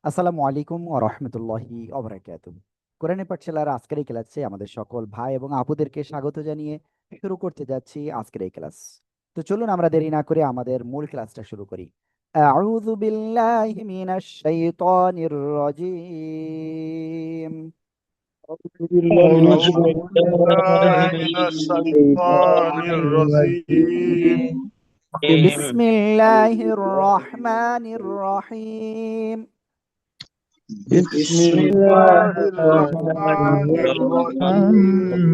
আসসালামু আলাইকুম ওয়া রাহমাতুল্লাহি ওয়া বারাকাতুহু। কোরআনের পাঠশালার আজকের এই ক্লাসে আমাদের সকল ভাই এবং আপুদেরকে স্বাগত জানিয়ে শুরু করতে যাচ্ছি আজকের এই ক্লাস। তো চলুন আমরা দেরি না করে আমাদের মূল ক্লাসটা শুরু করি। আউযু বিল্লাহি মিনাশ শাইতানির রাজীম। أعوذ بالله من الشيطان الرجيم. বিসমিল্লাহির রহমানির রহিম। بسم بسم الله الله الرحمن الرحمن الرحيم.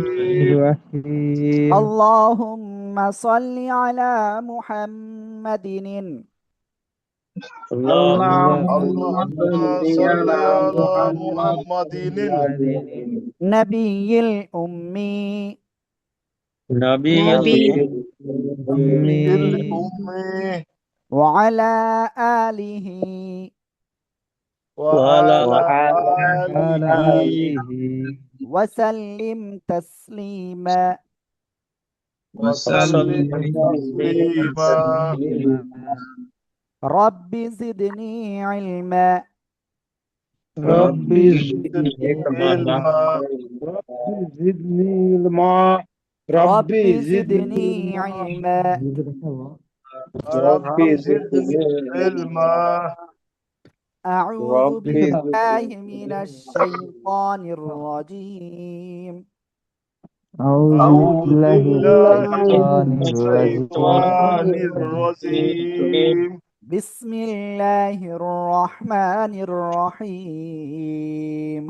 الرحيم. আল্লাহুম্মা সাল্লি আলা মুহাম্মাদিন اللهم اللهم صل صل على على محمد محمد নবিয়্যিল উম্মি نبي الأمي الأمي ওয়া আলা আলিহি وعلى وعلى آله آله ওয়া সাল্লিম তাসলিমা। وسلم وسلم تسليما. تسليما. রব্বি জিদনি ইলমা رب رب زدني زدني علما. علما. رب زدني علما. رب রব্বি জিদনি زدني علما. ইলমা رب رب زدني زدني علما. আউযু رب বিল্লাহি زدني মিনাশ শাইতানির রাজীম। أعوذ أعوذ بالله من بالله الشيطان من الرجيم. الشيطان الرجيم. বিসমিল্লাহির রহমানির রহিম।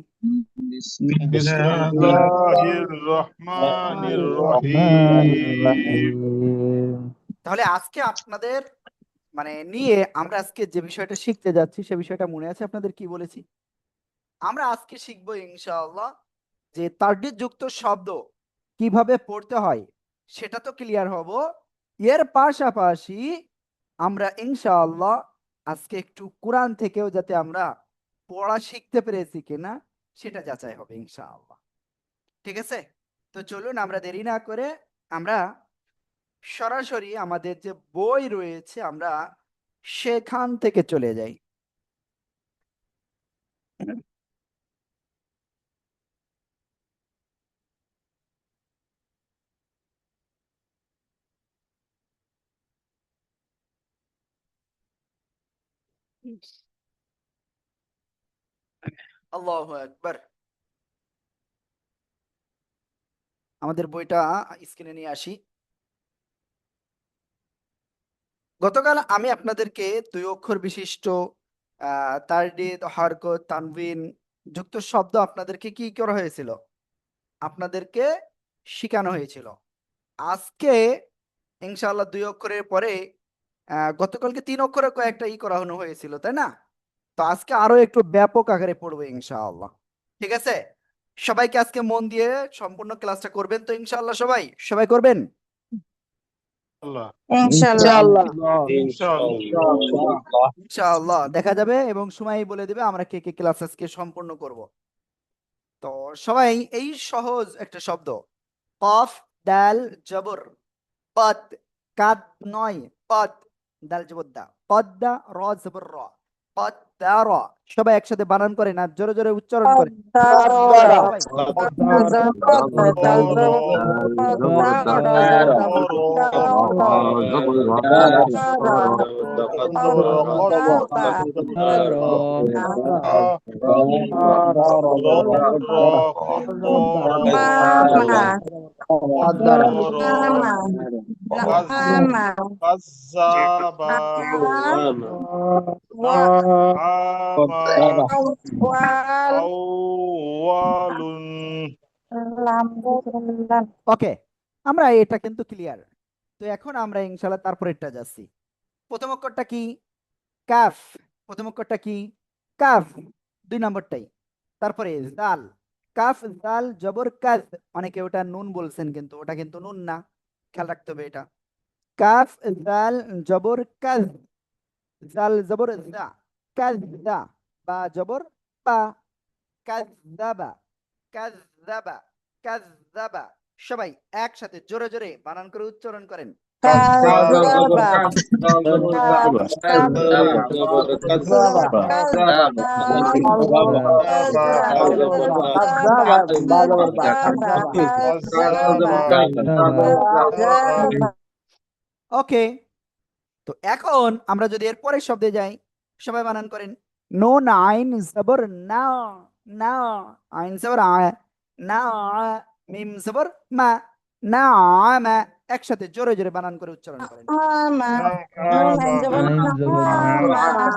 بسم بسم الله الله الرحمن الرحمن الرحيم. الرحيم. তাহলে আজকে আপনাদের নিয়ে আমরা আজকে যে বিষয়টা শিখতে যাচ্ছি সে বিষয়টা মনে আছে আপনাদের কি বলেছি? আমরা আজকে শিখবো ইনশাআল্লাহ যে তারডিত যুক্ত শব্দ কিভাবে পড়তে হয় সেটা তো ক্লিয়ার হব। এর পাশাপাশি আমরা ইনশাআল্লাহ আজকে একটু কোরআন থেকেও যাতে আমরা পড়া শিখতে পেরেছি কিনা সেটা যাচাই হবে ইনশাআল্লাহ। ঠিক আছে? তো চলুন আমরা দেরি না করে আমরা সরাসরি আমাদের যে বই রয়েছে আমরা সেখান থেকে চলে যাই। আল্লাহু আকবার। আমাদের বইটা স্ক্রিনে নিয়ে আসি। গতকাল আমি আপনাদেরকে ২ অক্ষর বিশিষ্ট তারডিদ, হরকত, তানবিন যুক্ত শব্দ আপনাদেরকে কি করা হয়েছিল? আপনাদেরকে শিখানো হয়েছিল। আজকে ইনশাআল্লাহ ২ অক্ষরের পরে গতকালকে ৩ অক্ষরে কয়েকটা করানো হয়েছিল, তাই না? তো আজকে আরো একটু ব্যাপক আকারে পড়বো ইনশাআল্লাহ। ঠিক আছে? সবাইকে আজকে মন দিয়ে সম্পূর্ণ ক্লাসটা করবেন তো ইনশাআল্লাহ সবাই? সবাই করবেন? الله ইনশাআল্লাহ। إن شاء الله. ইনশাআল্লাহ দেখা যাবে এবং সময় বলে দেবে আমরা কে কে ক্লাস আজকে সম্পূর্ণ করব। তো সবাই এই সহজ একটা শব্দ কফ দাল জবর পদ, কাদ নয় পদ, দাল জবর দা, পদ্দা র জবর র, পদ্দার। সবাই একসাথে বানান করে না, জোরে জোরে উচ্চারণ করে সবাই। كذاب نعم أول. ওকে, আমরা এটা কিন্তু ক্লিয়ার। তো এখন আমরা ইনশাআল্লাহ তারপরেরটা যাচ্ছি। প্রথম অক্ষরটা কি? কাফ। প্রথম অক্ষরটা কি? কাফ। ২ নম্বরটাই। তারপরে জাল, কাফ জাল জবর কাজ। অনেকে ওটা নুন বলছেন কিন্তু ওটা কিন্তু নুন না, খেয়াল রাখতে হবে এটা। কাফ জাল জবর কাজ, জাল জবর জা, কাযযা, বা জবর বা, কাযযাবা, কাযযাবা, কাযযাবা। সবাই একসাথে জোরে জোরে বানান করে উচ্চারণ করেন। কাযাবা ওকে, তো এখন আমরা যদি এর পরের শব্দে যাই, সবাই বানান করেন। নুন আইন জবর না, না আইন জবর আ, না মিম জবর মা, না মা। একসাথে জোরে জোরে বানান করে উচ্চারণ করেন। আমা নুন আইন জবর আইন জবর না,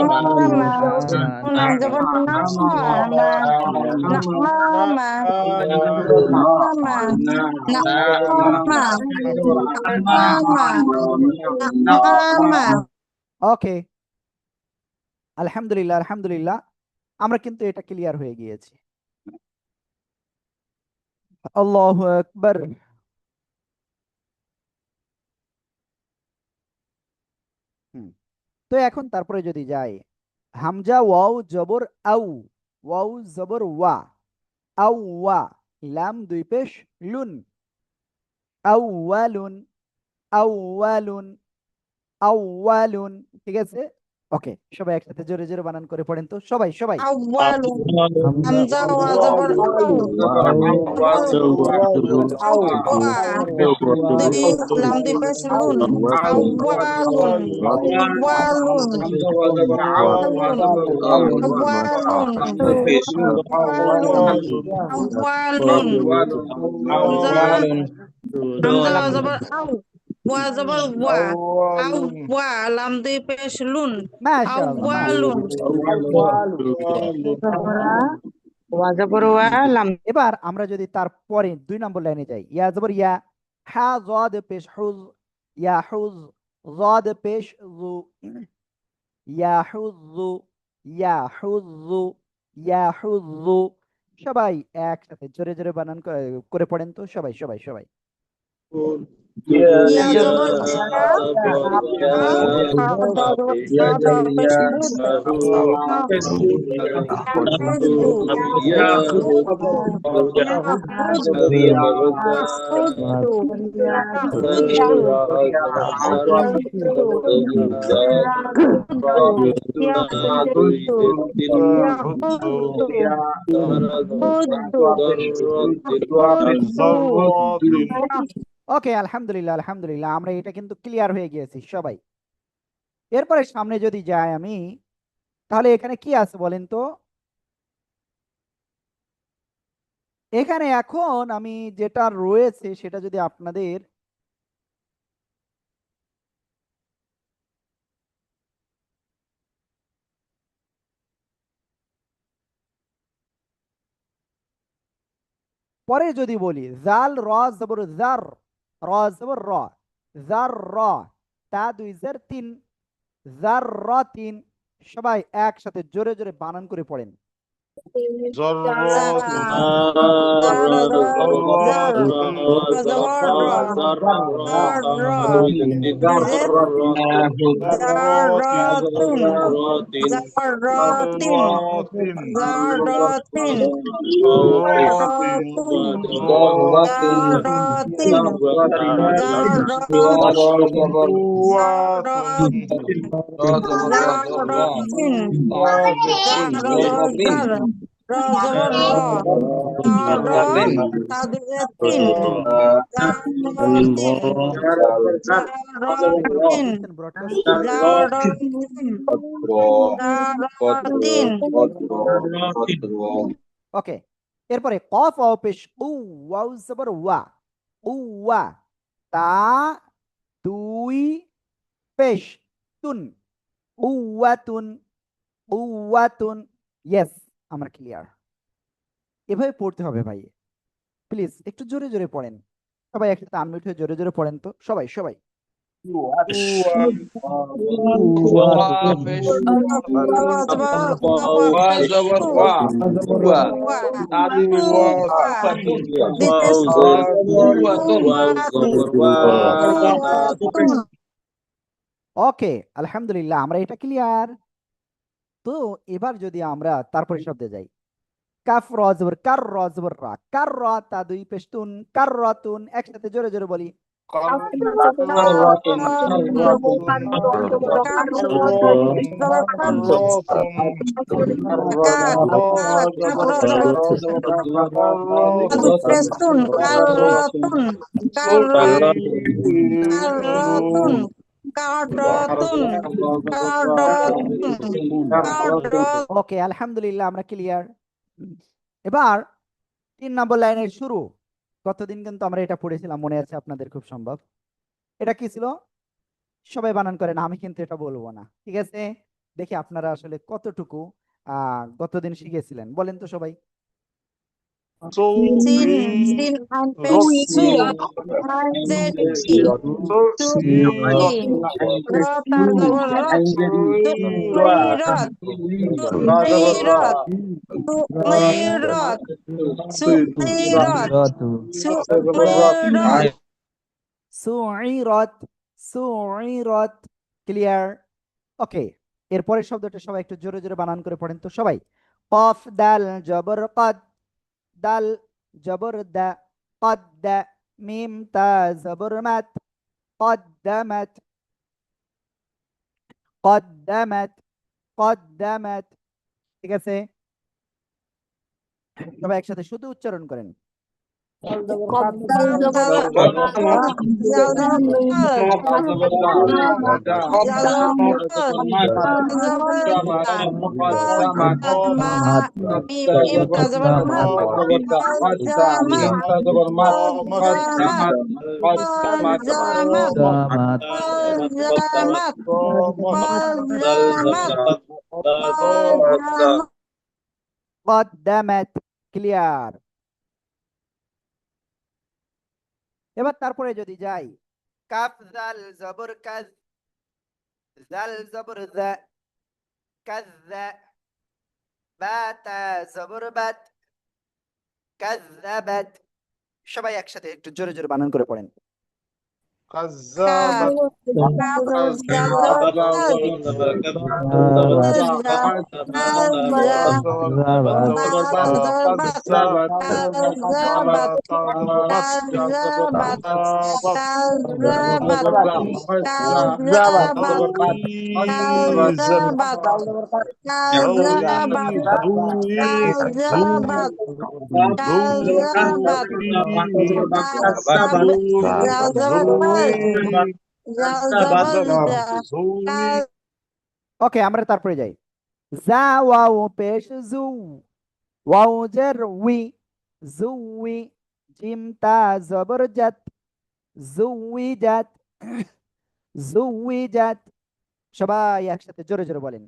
আমা আমা নুন আইন জবর না আমা না আমা আমা না আমা আমা আমা ওকে, আলহামদুলিল্লাহ আলহামদুলিল্লাহ, আমরা কিন্তু এটা ক্লিয়ার হয়ে গিয়েছি। আল্লাহু আকবার। তো এখন তারপরে যদি যাই, হামজা ওয়াও জবর আউ, ওয়াও জবর ওয়া, আউ ওয়া, লাম দুই পেশ লুন, আউওয়ালুন, আউওয়ালুন, আউওয়ালুন। ঠিক আছে, ওকে, সবাই একসাথে জোরে জোরে বানান করে পড়েন তো, সবাই সবাই। আউয়ালু হামজা ওয়া জবর আউ আউয়া দুই লাম দুই পেশ লুন আউয়ালুন আউয়ালুন আউয়ালুন আউয়ালুন হামজা হামজা ওয়া জবর আউ ওয়া জবর ওয়া আউ ওয়া লাম দুই পেশ লুন মাশাআল্লাহ আউয়ালুন এবার আমরা যদি তারপরে 2 নম্বর লাইনে যাই, ইয়া জবর ইয়া, হা যাদ পেশ হুজ, ইয়া হুজ, যাদ পেশ যু, ইয়া হুযু, ইয়া হুযু, ইয়া হুযু। সবাই একসাথে জোরে জোরে বানান করে পড়েন তো, সবাই সবাই সবাই। ইয়া জবর ইয়া হা জবর হা পেশ হুদ হুযু ওকে, আলহামদুলিল্লাহ আলহামদুলিল্লাহ, আমরা এটা কিন্তু ক্লিয়ার হয়ে গিয়েছি সবাই। এরপরে সামনে যদি যাই আমি, তাহলে এখানে কি আছে বলেন তো? এখানে এখন আমি যেটা রয়েছে সেটা যদি আপনাদের পরে যদি বলি, জাল র জবর জার, র জবর র, জার র, তা দুই জার তিন, জার র তিন। সবাই একসাথে জোরে জোরে বানান করে পড়েন। ওকে, এরপরে কফ ও পেশ উ, ওয়াও জবর ওয়া, উওয়া, তা দুই পেশ তুন, উওয়াতুন, উওয়াতুন। ইয়েস, আমরা ক্লিয়ার। এভাবে পড়তে হবে ভাই, প্লিজ একটু জোরে জোরে পড়েন। সবাই একসাথে আনমিউট হয়ে জোরে জোরে পড়েন তো, সবাই সবাই। ওকে, আলহামদুলিল্লাহ, আমরা এটা ক্লিয়ার। তো এবার যদি আমরা তারপরে শব্দে যাই, কাফ র জবর কার, র জবর রা, কার রা, তা দুই পেশ তুন, কার রাতুন। একসাথে জোরে জোরে বলি, Pesun, karotun, karotun, karotun, karotun. ওকে, আলহামদুলিল্লাহ, আমরা ক্লিয়ার। এবার 3 নম্বর লাইনের শুরু। গতদিন কিন্তু আমরা এটা পড়েছিলাম, মনে আছে আপনাদের খুব সম্ভব। এটা কি ছিল? সবাই বানান করেন, আমি কিন্তু এটা বলবো না, ঠিক আছে? দেখি আপনারা আসলে কতটুকু গতদিন শিখেছিলেন, বলেন তো সবাই। Sin, sin, pesu, anjeti, tuti, rota, rot, tuirot, tuirot, tuirot, tuirot, tuirot. সুইরত, সুইরত, ক্লিয়ার? ওকে, এরপরের শব্দটা সবাই একটু জোরে জোরে বানান করে পড়েন তো সবাই। কফ দাল জবর কদ, দাল জবর দা, কদ দা, মিম তা জবর মাত, কদ্দামাত, কদ্দামাত, কদ্দামাত, ঠিক আছে? সবাই একসাথে শুধু উচ্চারণ করেন। কদ্দামাত, ক্লিয়ার? এবার তারপরে যদি যাই, কাফ জাল জবর কাজ, জাল জবর জা, কাজ্জা, বা তা জবর বাত, কাজ্জাবাত। সবাই একসাথে একটু জোরে জোরে বানান করে পড়েন। كذابت ওকে, আমরা তারপরে যাই। জা ওয়াও পেশ জু, ওয়াও জের উই, জুই, জিম তা জবর জাত, জুইজাত, জুইজাত। সবাই একসাথে জোরে জোরে বলেন।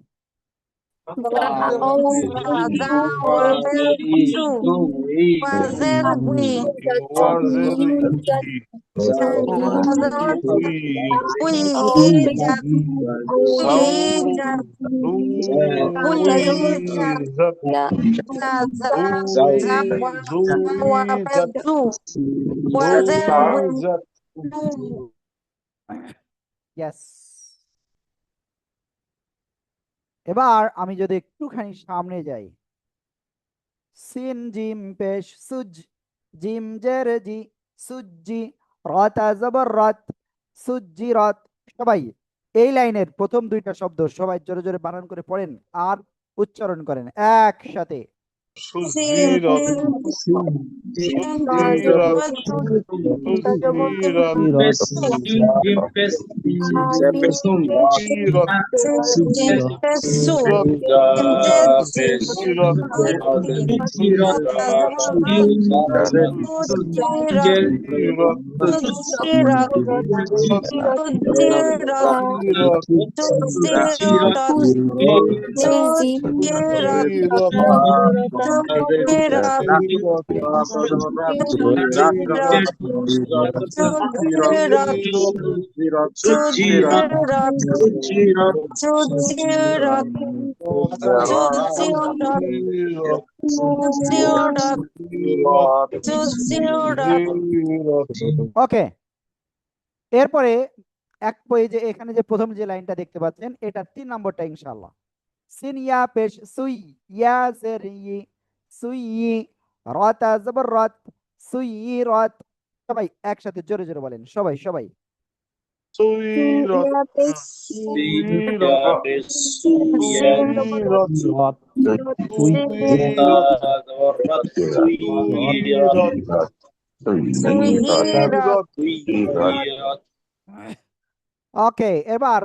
ইয়েস। এবার আমি যদি একটুখানি সামনে যাই, সিন জিম পেশ সুজ, জিম জের জি, সুজি, রতা জবর রত, সুজি রত। সবাই এই লাইনের প্রথম দুইটা শব্দ সবাই জোরে জোরে বানান করে পড়েন আর উচ্চারণ করেন একসাথে। ওকে, এরপরে এক পেজে এখানে যে প্রথম যে লাইনটা দেখতে পাচ্ছেন, এটা 3 নম্বরটা ইনশাআল্লাহ। সিন ইয়া পেশ সুই, ইয়া জের ই, সুই, রতা জবর রত, সুই রত। সবাই একসাথে জোরে জোরে বলেন, সবাই সবাই। سيرت سيرت سيرت سيرت ওকে, এবার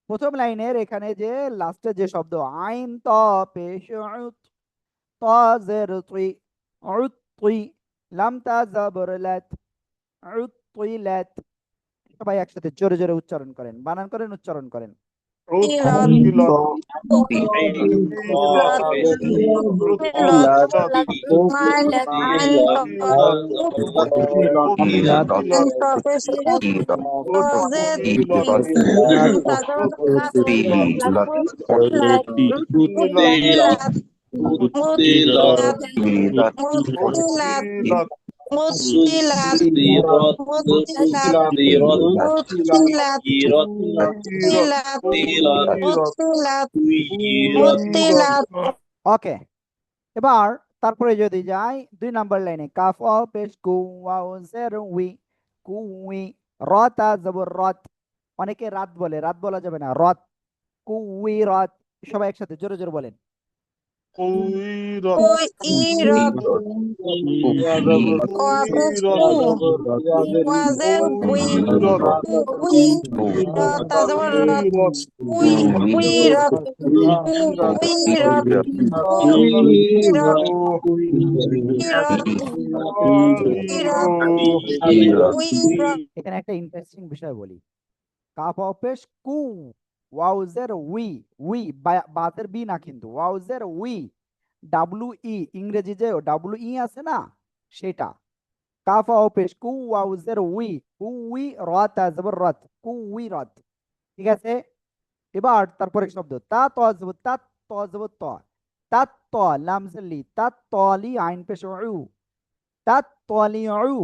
প্রথম লাইনের এখানে যে লাস্টে যে শব্দ আইন ত পেশ উত ত জের তুই উত তুই লাম তা জাবর লাত উত তুই লাত, সবাই একসাথে জোরে জোরে উচ্চারণ করেন, বানান করেন, উচ্চারণ করেন। ওকে, এবার তারপরে যদি যাই 2 নাম্বার লাইনে কাফ অ পেশ কু ওয়াও জের উই কুই রতা জবর রত, অনেকে রাত বলে, রাত বলা যাবে না, রত কুই রত, সবাই একসাথে জোরে জোরে বলেন। এখানে একটা ইন্টারেস্টিং বিষয় বলি, কাফ অ পেশ কু ওয়াউজের উই, উই বাতের বি না কিন্তু, ওয়াউজের উই ডাব্লিউ ই, ইংরেজি যে ডাব্লিউ ই আছে না সেটা, কাফ অ পেশ কু ওয়াউজের উই কুই রত জবর রত কুই রত, ঠিক আছে। এবার তারপরে শব্দ তা ত জবর তা ত জবর ত তা ত লাম জলি তা তলি আইন পেশ উ তা তলি উ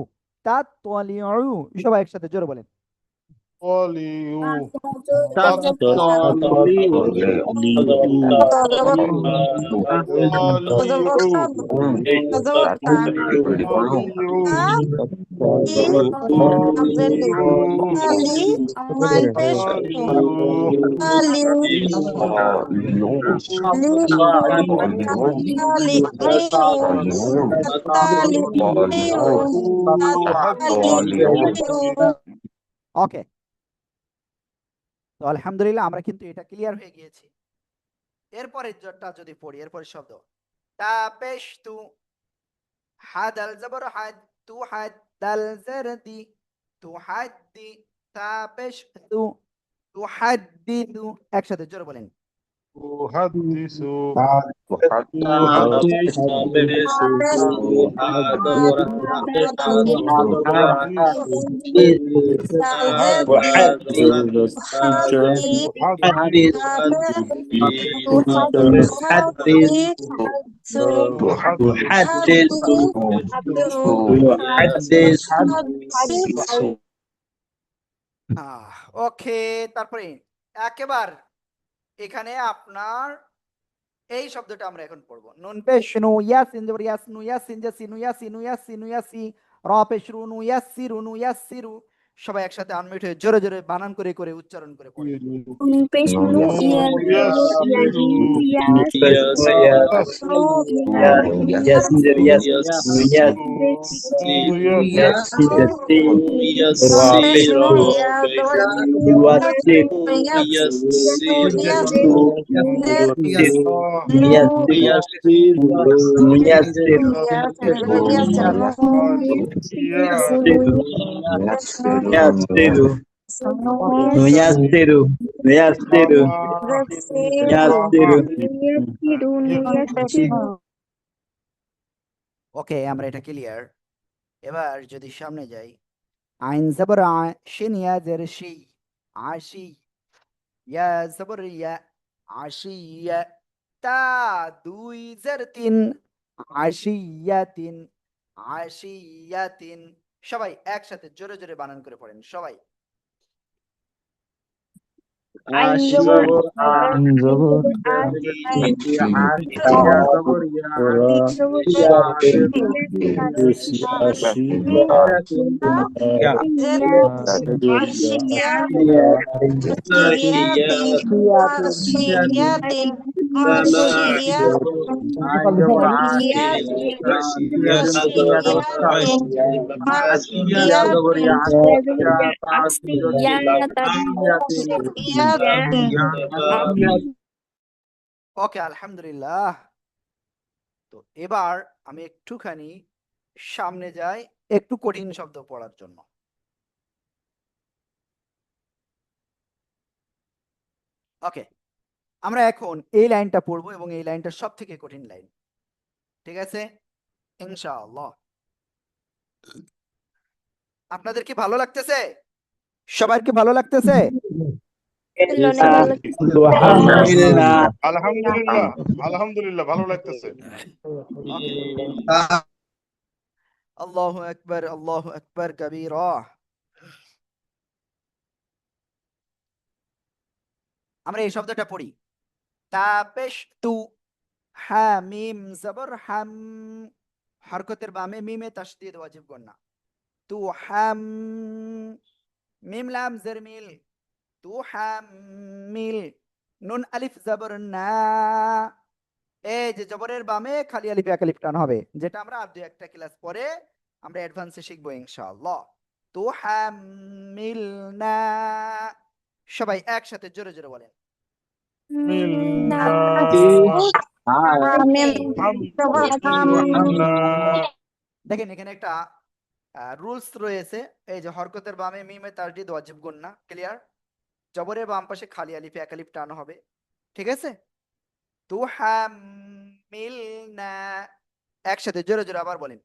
তা তলি উ, সবাই একসাথে জোরে বলেন। ওকে, তো আলহামদুলিল্লাহ আমরা কিন্তু এটা ক্লিয়ার হয়ে গিয়েছি। এরপরে যেটা যদি পড়ি, এরপরে শব্দ তা পেশ তু হাদাল জবর হাদ তু হাদ দাল জের দি তু হাদ্দি তা পেশ তু তু হাদ্দিদু, একসাথে জোরে বলেন। أحدث ওকে, তারপরে একেবার এখানে আপনার এই শব্দটা আমরা এখন পড়বো, নুন পেশ নু ইয়াসিন জবর ইয়াসনু ইয়াসিন জাসিনু ইয়াসিনু ইয়াসিনু ইয়াসি র পেশ রু নু ইয়াসিরু নু ইয়াসিরু, সবাই একসাথে আনমিউট হয়ে জোরে জোরে বানান করে করে উচ্চারণ করে পড়েন। ওকে, আমরা এটা ক্লিয়ার। এবার যদি সামনে যাই, আইন জবর আ শিন ইয়া জের শি আশি ইয়া জবর ইয়া আশিয়া তা দুই জের তিন আশিয়াতিন আশিয়াতিন, সবাই একসাথে জোরে জোরে বানান করে পড়েন সবাই। আইন জবর আইন জবর ইয়া ওরা সিন জবর বেশি আসি আসিয়া আইন আসিয়াতিন আসিয়াতিন ওকে, আলহামদুলিল্লাহ। তো এবার আমি একটুখানি সামনে যাই একটু কঠিন শব্দ পড়ার জন্য। ওকে, আমরা এখন এই লাইনটা পড়বো এবং এই লাইনটা সব থেকে কঠিন লাইন, ঠিক আছে ইনশাআল্লাহ। আপনাদের কি ভালো লাগতেছে? সবার কি ভালো লাগতেছে? অনেক ভালো আলহামদুলিল্লাহ আলহামদুলিল্লাহ, আলহামদুলিল্লাহ, ভালো লাগতেছে। ওকে, আল্লাহু আকবার, আল্লাহু আকবার কবীরা। আমরা এই শব্দটা পড়ি, তাপেশতু, হা মিম জবর হাম, হরকতের বামে মিমে তাসদীদ ওয়াজিব গুন্না, তু হাম, মিম লাম জের মিল, তু হাম মিল, নুন আলিফ জবর না, এই যে জবরের বামে খালি আলিফ এক আলিফ টান হবে, যেটা আমরা আর দুই একটা ক্লাস পরে আমরা অ্যাডভান্সে শিখবো ইনশাআল্লাহ। তু হাম মিল না, সবাই একসাথে জোরে জোরে বলেন। মিল্লা হামদুলিল্লাহ। দেখেন এখানে একটা রুলস রয়েছে, এই যে হরকতের বামে মিমে তাসদীদ ওয়াজিব গুন্না, ক্লিয়ার? জবরের বাম পাশে খালি আলিফে এক আলিফ টান হবে, ঠিক আছে? তু হাম মিল না, একসাথে জোরে জোরে আবার বলেন।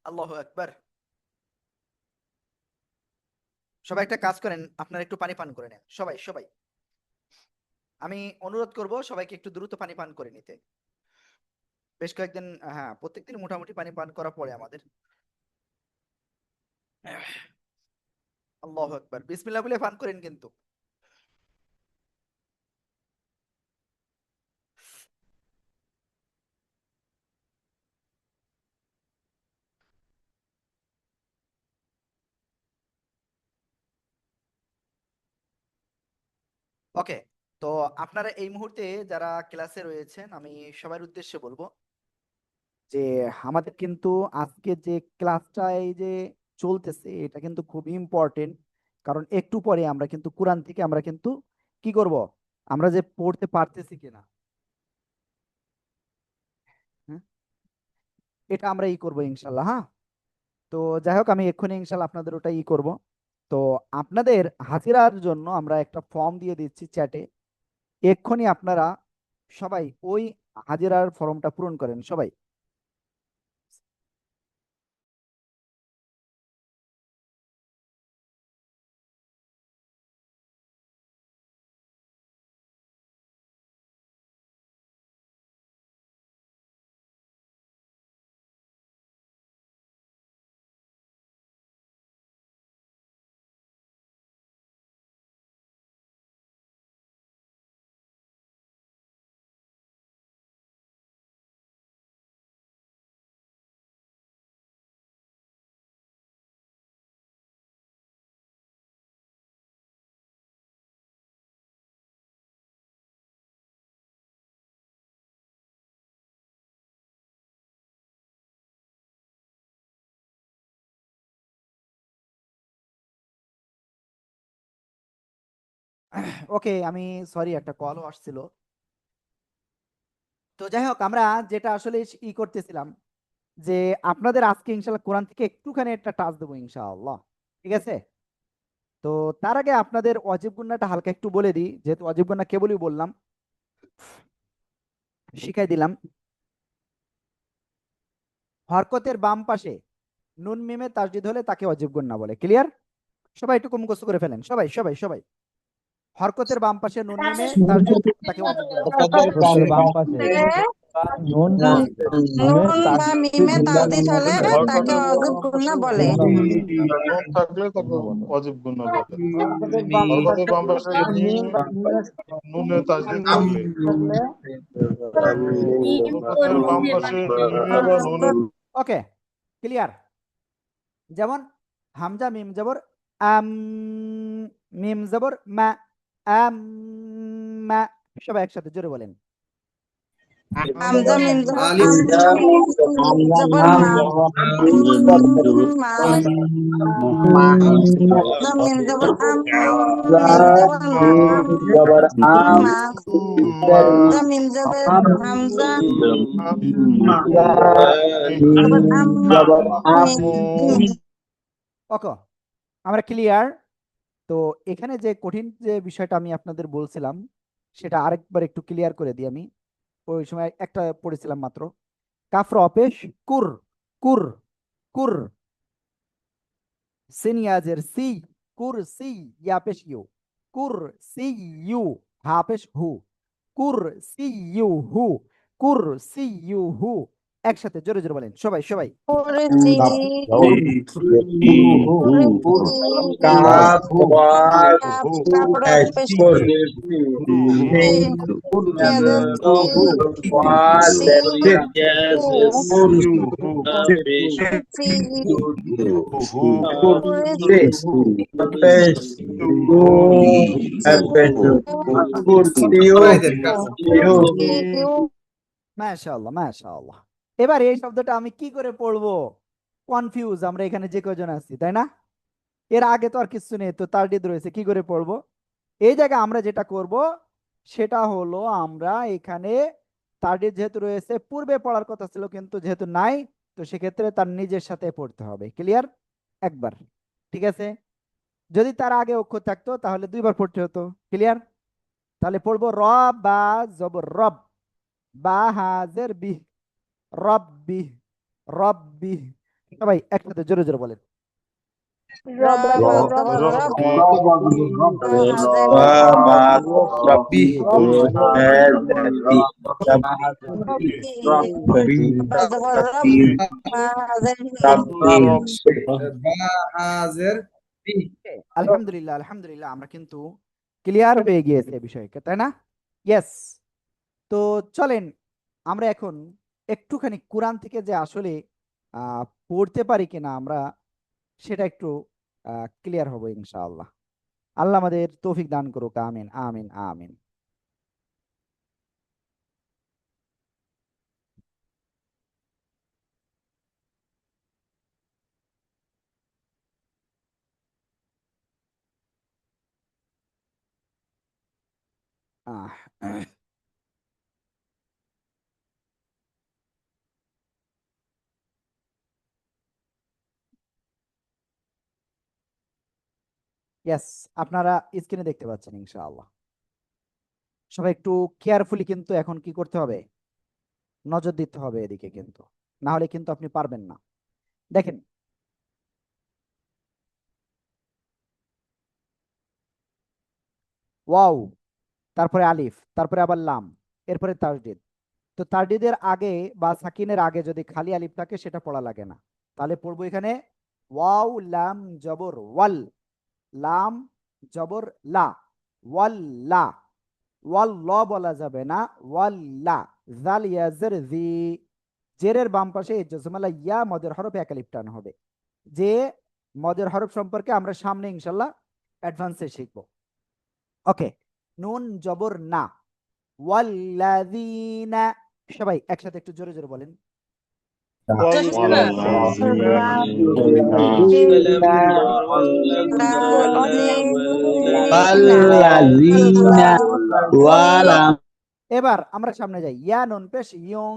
আল্লাহু আকবার। সবাই একটা কাজ করেন, আপনারা একটু পানি পান করে নেন, সবাই সবাই। আমি অনুরোধ করব সবাইকে একটু দ্রুত পানি পান করে নিতে। বেশ কয়েকদিন, হ্যাঁ প্রত্যেকদিন মোটামুটি পানি পান করা পড়ে আমাদের। আল্লাহু আকবার, বিসমিল্লাহ বলে পান করেন কিন্তু। ওকে, তো আপনারা এই মুহূর্তে যারা ক্লাসে রয়েছেন, আমি সবার উদ্দেশ্যে বলবো যে আমাদের কিন্তু আজকে যে ক্লাসটা এই যে চলতেছে এটা কিন্তু খুব ইম্পর্টেন্ট, কারণ একটু পরে আমরা কিন্তু কোরআন থেকে আমরা কিন্তু কি করব, আমরা যে পড়তে পারতেছি কিনা, হ্যাঁ, এটা আমরা করবো ইনশাল্লাহ। হ্যাঁ, তো যাই হোক আমি এক্ষুনি ইনশাল্লাহ আপনাদের ওটা করব। তো আপনাদের হাজিরার জন্য আমরা একটা ফর্ম দিয়ে দিচ্ছি চ্যাটে, এক্ষুনি আপনারা সবাই ওই হাজিরার ফর্মটা পূরণ করেন সবাই। ওকে, আমি সরি একটা কলও আসছিল। তো যাই হোক আমরা যেটা আসলে করতেছিলাম যে আপনাদের আজকে ইনশাল্লাহ কোরআন থেকে একটুখানি একটা টাচ দেবো ইনশাআল্লাহ, ঠিক আছে? তো তার আগে আপনাদের ওয়াজিব গুন্নাটা হালকা একটু বলে দিই, যেহেতু ওয়াজিব গুন্না কেবলই বললাম, শিখাই দিলাম। হরকতের বাম পাশে নুন মিমে তাসদীদ হলে তাকে ওয়াজিব গুন্না বলে, ক্লিয়ার? সবাই একটু মুখস্থ করে ফেলেন, সবাই সবাই সবাই। হরকতের বাম পাশে নুন মিমে তাসদীদ তাকে ওয়াজিব গুন্না বলে। হরকতের বাম পাশে নুন নুন বা মিমে তাসদিদ হলে হয় তাকে কথা অযুব গুন্না বলে। নুন থাকলে তাকে ওয়াজিব গুন্না বলে। বরকতের বাম পাশে মিম নুনে তাসদিদ থাকলে বরকতের বাম পাশে মিমে বা নুনে ওকে, ক্লিয়ার? যেমন হামজা মিম জবর আম, মিম জবর মা, আম মা। সবাই একসাথে জোরে বলেন। হামজা মিম জবর আম, মিম জবর মা, মা। হামজা মিম জবর আম, মিম জবর মা, জবর আম মা। মা হামজা মিম জবর হামজা জবর আম, জবর আম মিম। ওকে, আমরা ক্লিয়ার? তো এখানে যে কঠিন যে বিষয়টা আমি আপনাদের বলছিলাম সেটা আরেকবার একটু ক্লিয়ার করে দিই আমি। ওই সময় একটা পড়েছিলাম মাত্র। কাফর অপেশ কুর, কুর, কুর। সিনিয়াজের সি, কুর সি, ইয়াপেশ ইউ, কুর সি ইউ, হাপেশ হু, কুর সি ইউ হু, কুর সি ইউ হু। একসাথে জোরে জোরে বলেন সবাই সবাই। কুরসি, কাফ ওয়াল কাফর পেশ পেয়াদের ওয়াল কুরসি, মাশাআল্লাহ মাশাআল্লাহ। এবার এই শব্দটা আমি কি করে পড়বো? কনফিউজ আমরা এখানে যে কয়জন আছি, তাই না? এর আগে তো আর কিছু নেই, তো তারডিদ রয়েছে, কি করে পড়বো? এই জায়গায় আমরা যেটা করব সেটা হলো আমরা এখানে তারডিদ যেহেতু রয়েছে, পূর্বে পড়ার কথা ছিল কিন্তু যেহেতু নাই, তো সেক্ষেত্রে তার নিজের সাথে পড়তে হবে। ক্লিয়ার? একবার, ঠিক আছে? যদি তার আগে অক্ষর থাকতো তাহলে দুইবার পড়তে হতো। ক্লিয়ার? তাহলে পড়বো র বা জবর রব, বা হাজের বি, রব্বি, রব্বি। সবাই একসাথে জোরে জোরে বলেন। আলহামদুলিল্লাহ আলহামদুলিল্লাহ, আমরা কিন্তু ক্লিয়ার হয়ে গিয়েছে এই বিষয়কে, তাই না? ইয়েস। তো চলেন আমরা এখন একটুখানি কোরআন থেকে যে আসলে পড়তে পারি কিনা আমরা সেটা একটু ক্লিয়ার হবো ইনশাআল্লাহ। আল্লাহ আমাদের তৌফিক দান করুক, আমিন আমিন আমিন। আহ ইয়েস, আপনারা স্ক্রিনে দেখতে পাচ্ছেন ইনশাআল্লাহ। সবাই একটু কেয়ারফুলি কিন্তু এখন কি করতে হবে? নজর দিতে হবে এদিকে, কিন্তু না হলে কিন্তু আপনি পারবেন না। দেখেন, ওয়াও, তারপরে আলিফ, তারপরে আবার লাম, এরপরে তাসদিদ। তো তাসদিদের আগে বা সাকিনের আগে যদি খালি আলিফ থাকে সেটা পড়া লাগে না। তাহলে পড়বো এখানে ওয়াও লাম জবর ওয়াল, লাম জবর লা, ওয়াল্লা। ওয়াল্ল বলা যাবে না, ওয়াল্লা। জাল ইয়াজের জি, জেরের বাম পাশে জজমালা ইয়া মদের হরফ এক আলিফ টান হবে। যে মদের হরফ সম্পর্কে আমরা সামনে ইনশাল্লাহ অ্যাডভান্সে শিখবো। ওকে, নুন জবর না, ওয়াল্লাযীনা। সবাই একসাথে একটু জোরে জোরে বলেন। এবার আমরা সামনে যাই। ইয়া নুন পেশ ইয়ং,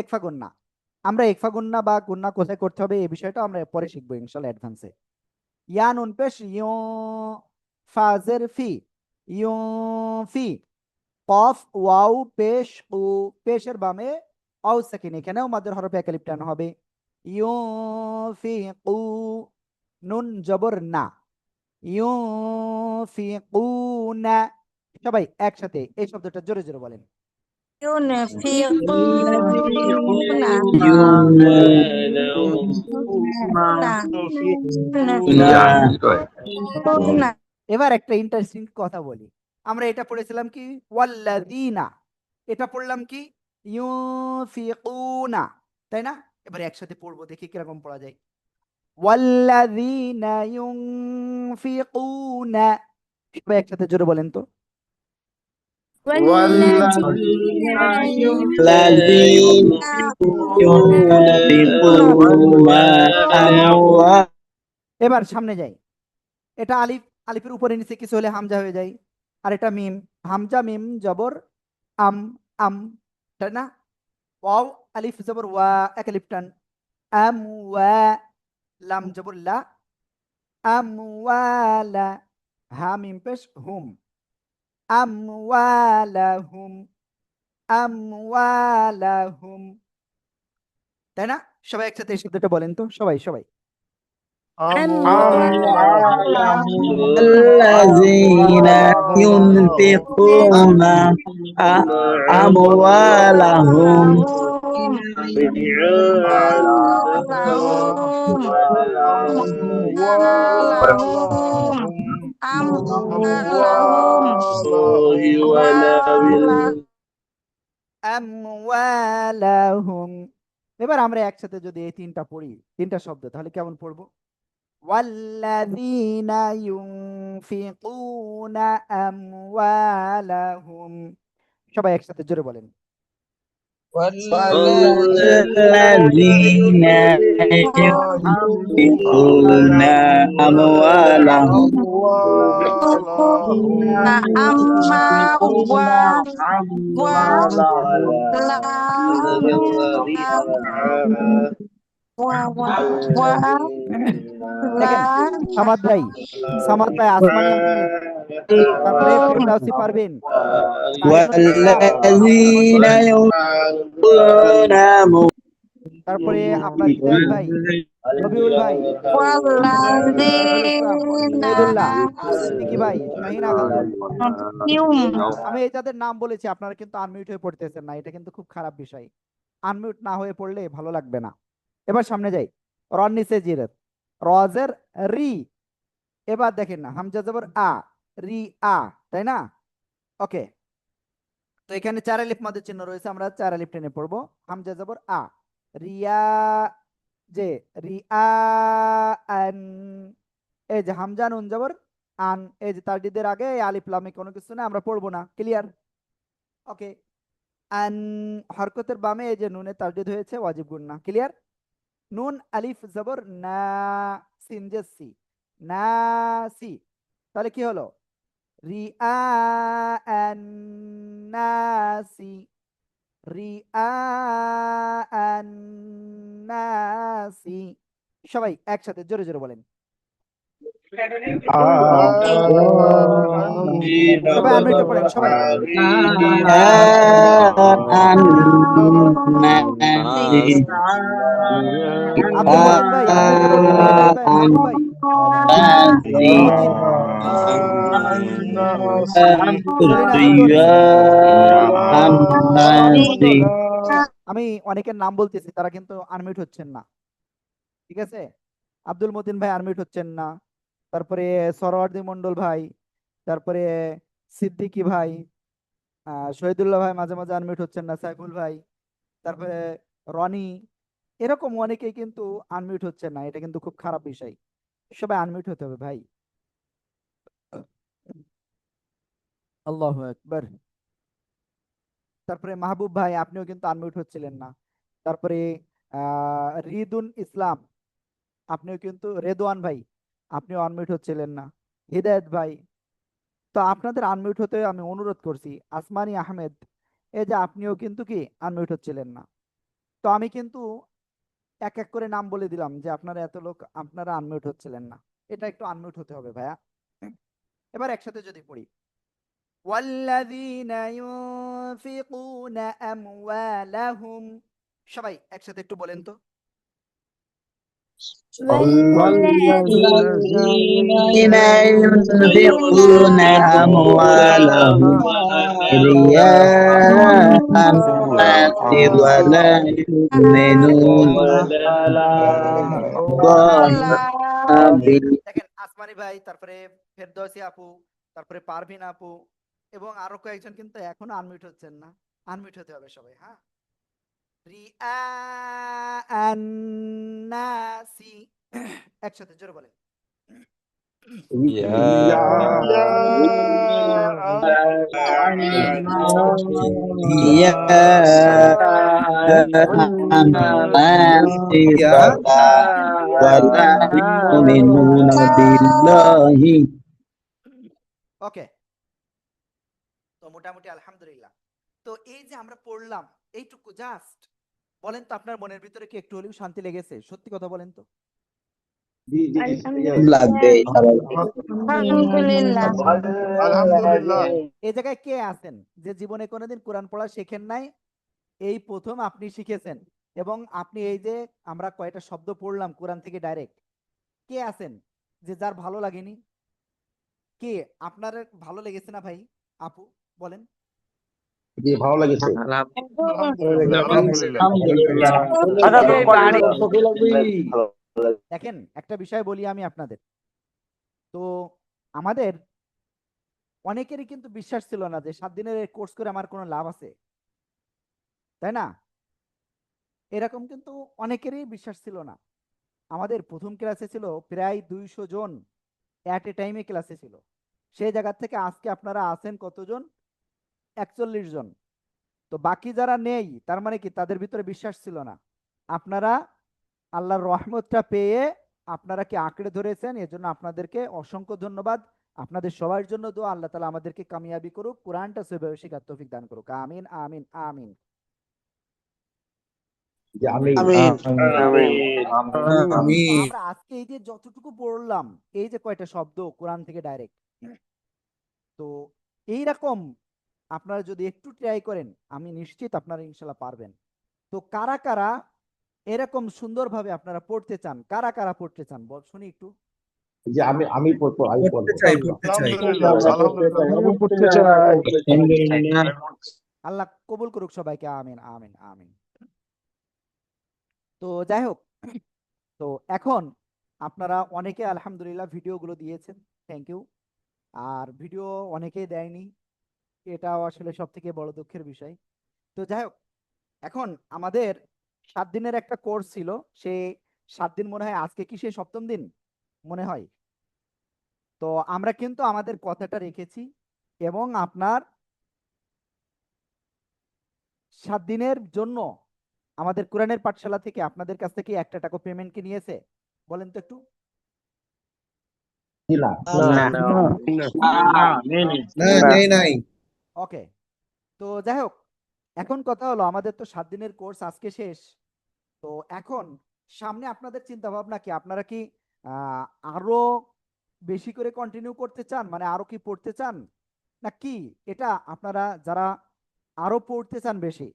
একফা গুন্না। আমরা একফা গুন্না বা গুন্না কোথায় করতে হবে এই বিষয়টা আমরা পরে শিখবো ইনশাআল্লাহ অ্যাডভান্সে। ইয়া নুন পেশ ইয়ং, ফাজের ফি, ইয়ং ফি। কফ ওয়াও পেশ উ, পেশের বামে অও সাকিন, এখানেও মাদের হরফে এক আলিফ টান হবে। ইউফিকু, নুন জবর না, ইউফিকুনা। সবাই একসাথে এই শব্দটা জোরে জোরে বলেন। ينفقون ينفقون এবার একটা ইন্টারেস্টিং কথা বলি, আমরা এটা পড়েছিলাম কি ওয়াল্লাযীনা, এটা পড়লাম কি ইউনফিকুনা, তাই না? এবারে একসাথে পড়বো, দেখি কিরকম পড়া যায়। ওয়াল্লাযীনা ইউনফিকুনা, সবাই একসাথে জোরে বলেন তো। والذين الذين ينفقون أموالهم এবার সামনে যাই, এটা আলিফ, আলিফের উপরে নিচে কিছু হলে হামজা হয়ে যায়, আর এটা মিম, হামজা মিম জবর আম, আম, তাই না? ওয়াও আলিফ জবর ওয়া, এক আলিফ টান, আম ওয়া, লাম জবর লা, আম ওয়ালা, হা মিম পেশ হুম, আম ওয়ালাহুম, আম ওয়ালাহুম, তাই না? সবাই একসাথে এই শব্দটা বলেন তো, সবাই সবাই। الذين ينفقون أموالهم আমওয়ালাহুম। এবার আমরা একসাথে যদি এই তিনটা পড়ি, তিনটা শব্দ, তাহলে কেমন পড়বো? ওয়াল্লাযীনা ইউনফিকুনা আমওয়ালাহুম, সবাই একসাথে জোরে বলেন। والذين ينفقون أموالهم দেখেন সামাদ ভাই, সামাদ ভাই, আসমানি আহমেদ, তারপরে ফেরদাউসি পারবেন, والذين ينفقون তারপরে আপনার হৃদায়ত ভাই, রবিউল ভাই, সাইফুল ইসলাম, শহীদুল্লাহ, সিদ্দিকী ভাই, শাহিনা খাতুন। আমি এই যাদের নাম বলেছি আপনারা কিন্তু আনমিউট হয়ে পড়তেছেন না, এটা কিন্তু খুব খারাপ বিষয়। আনমিউট না হয়ে পড়লে ভালো লাগবে না। এবার সামনে যাই, রন নিচে জিরের, রজের রি। এবার দেখেন না, হামজা জবর আ, রি আ, তাই না? ওকে, তো এখানে চার আলিফ মাদের চিহ্ন রয়েছে, আমরা চার আলিফ টেনে পড়বো। হামজা জবর আ, রিয়া, যে রিয়া আন, এই যে হামজা নুন জবর আন, এই যে তারদিদের আগে এই আলিফ লামে কোনো কিছু না, আমরা পড়বো না, ক্লিয়ার? ওকে, আন হরকতের বামে এই যে নুনে তারদিদ হয়েছে, ওয়াজিব গুন্না, ক্লিয়ার? নুন আলিফ জবর না, সিন যে সি, না সি, তাহলে কি হলো? রিআ আন নাসি, রিআ আন নাসি, সবাই একসাথে জোরে জোরে বলেন। সবাই আনমিউটে পড়েন সবাই। আব্দুল মতিন ভাই আনমিউটে পড়বেন, হৃদায়ত ভাই, মাহবুব ভাই, আব্দুল মতিন, আমি অনেকের নাম বলতেছি, তারা কিন্তু আনমিউট হচ্ছেন না, ঠিক আছে? আব্দুল মতিন ভাই আনমিউট হচ্ছেন না, তারপরে সরওয়ার্দী মন্ডল ভাই, তারপরে সিদ্দিকী ভাই, শহীদুল্লাহ ভাই মাঝে মাঝে আনমিউট হচ্ছেন না, সাইফুল ভাই, তারপরে রনি, এরকম অনেকেই কিন্তু আনমিউট হচ্ছেন না, এটা কিন্তু খুব খারাপ বিষয়। সবাই আনমিউট হতে হবে ভাই। আল্লাহু আকবার। তারপরে মাহবুব ভাই আপনিও কিন্তু আনমিউট হচ্ছিলেন না, তারপরে রিদুন ইসলাম আপনিও কিন্তু, রেদওয়ান ভাই আপনিও আনমিউট হচ্ছিলেন না, হৃদায়ত ভাই, তো আপনাদের আনমিউট হতে আমি অনুরোধ করছি। আসমানি আহমেদ, এই যে আপনিও কিন্তু কি আনমিউট হচ্ছিলেন না, তো আমি কিন্তু এক এক করে নাম বলে দিলাম যে আপনারা এত লোক আপনারা আনমিউট হচ্ছিলেন না, এটা একটু আনমিউট হতে হবে ভাইয়া। এবার একসাথে যদি পড়ি, ওয়াল্লাযীনা ইউনফিকুনা আমওয়ালাহুম, সবাই একসাথে একটু বলেন তো। والذين ينفقون أموالهم رياء الناس ولا يؤمنون بالله দেখেন আসমানি ভাই, তারপরে ফেরদৌসী আপু, তারপরে পারভিন আপু এবং আরো কয়েকজন কিন্তু এখনো আনমিউট হচ্ছেন না। আনমিউট হতে হবে সবাই, হ্যাঁ। রিআ আন্নাসি একসাথে জোরে বলেন। يا الناس ولا يؤمنون بالله ওকে, তো মোটামুটি আলহামদুলিল্লাহ। তো এই যে আমরা পড়লাম এইটুকু জাস্ট, বলেন তো আপনার মনের ভিতরে কি একটু হলেও শান্তি লেগেছে? সত্যি কথা বলেন তো। লাগবে আলহামদুলিল্লাহ। আলহামদুলিল্লাহ। এই জায়গায় কে আছেন যে জীবনে কোনোদিন কোরআন পড়া শেখেন নাই? এই প্রথম আপনি শিখেছেন, এবং আপনি এই যে আমরা কয়টা শব্দ পড়লাম কোরআন থেকে ডাইরেক্ট, কে আছেন যে যার ভালো লাগেনি? কে আপনার ভালো লেগেছে না ভাই? আপু বলেন। দেখেন একটা বিষয় বলি আমি আপনাদের, তো আমাদের অনেকেরই কিন্তু বিশ্বাস ছিল না যে 7 দিনের কোর্স করে আমার কোনো লাভ আছে, তাই না? এরকম কিন্তু অনেকেরই বিশ্বাস ছিল না। আমাদের প্রথম ক্লাসে ছিল প্রায় 200 জন এট এ টাইমে ক্লাসে ছিল। সেই জায়গা থেকে আজকে আপনারা আছেন কতজন? 41 জন। তো বাকি যারা নেই তার মানে কি তাদের ভিতরে বিশ্বাস ছিল না। আপনারা আল্লাহর রহমতটা পেয়ে আপনারা কি আঁকড়ে ধরেছেন, এজন্য আপনাদেরকে অসংখ্য ধন্যবাদ। আপনাদের সবার জন্য দোয়া, আল্লাহ তাআলা আমাদেরকে কামিয়াবি করুক, কোরআনটা সেভাবে শেখার তৌফিক দান করুক। আমিন আমিন আমিন। আমরা আজকে এই যে যতটুকু পড়লাম, এই যে কয়টা শব্দ কোরআন থেকে ডাইরেক্ট, তো এইরকম আপনারা যদি একটু ট্রাই করেন আমি নিশ্চিত আপনারা ইনশাল্লাহ পারবেন। তো কারা কারা এরকম সুন্দরভাবে আপনারা পড়তে চান? কারা কারা পড়তে চান বল শুনি একটু। আলহামদুলিল্লাহ। আলহামদুলিল্লাহ। পড়তে চাই। আল্লাহ কবুল করুক সবাইকে, আমিন আমিন আমিন। তো যাই হোক, তো এখন আপনারা অনেকে আলহামদুলিল্লাহ ভিডিওগুলো দিয়েছেন, থ্যাংক ইউ। আর ভিডিও অনেকেই দেয়নি, এটাও আসলে সব থেকে বড় দুঃখের বিষয়। তো যাই হোক, এখন আমাদের 7 দিনের একটা কোর্স ছিল, সেই 7 দিন মনে হয় আজকে কি সেই 7ম দিন মনে হয়। তো আমরা কিন্তু আমাদের কথাটা রেখেছি, এবং আপনার 7 দিনের জন্য আমাদের কোরআনের পাঠশালা থেকে আপনাদের কাছ থেকে 1 টাকা পেমেন্ট কি নিয়েছে? বলেন তো একটু। ওকে, তো যাই হোক, এখন কথা হলো আমাদের তো 7 দিনের কোর্স আজকে শেষ। তো এখন সামনে আপনাদের চিন্তা ভাবনা কি? আপনারা কি আহ, আরো বেশি করে কন্টিনিউ করতে চান, মানে আরো কি পড়তে চান না কি? এটা আপনারা যারা আরো পড়তে চান বেশি,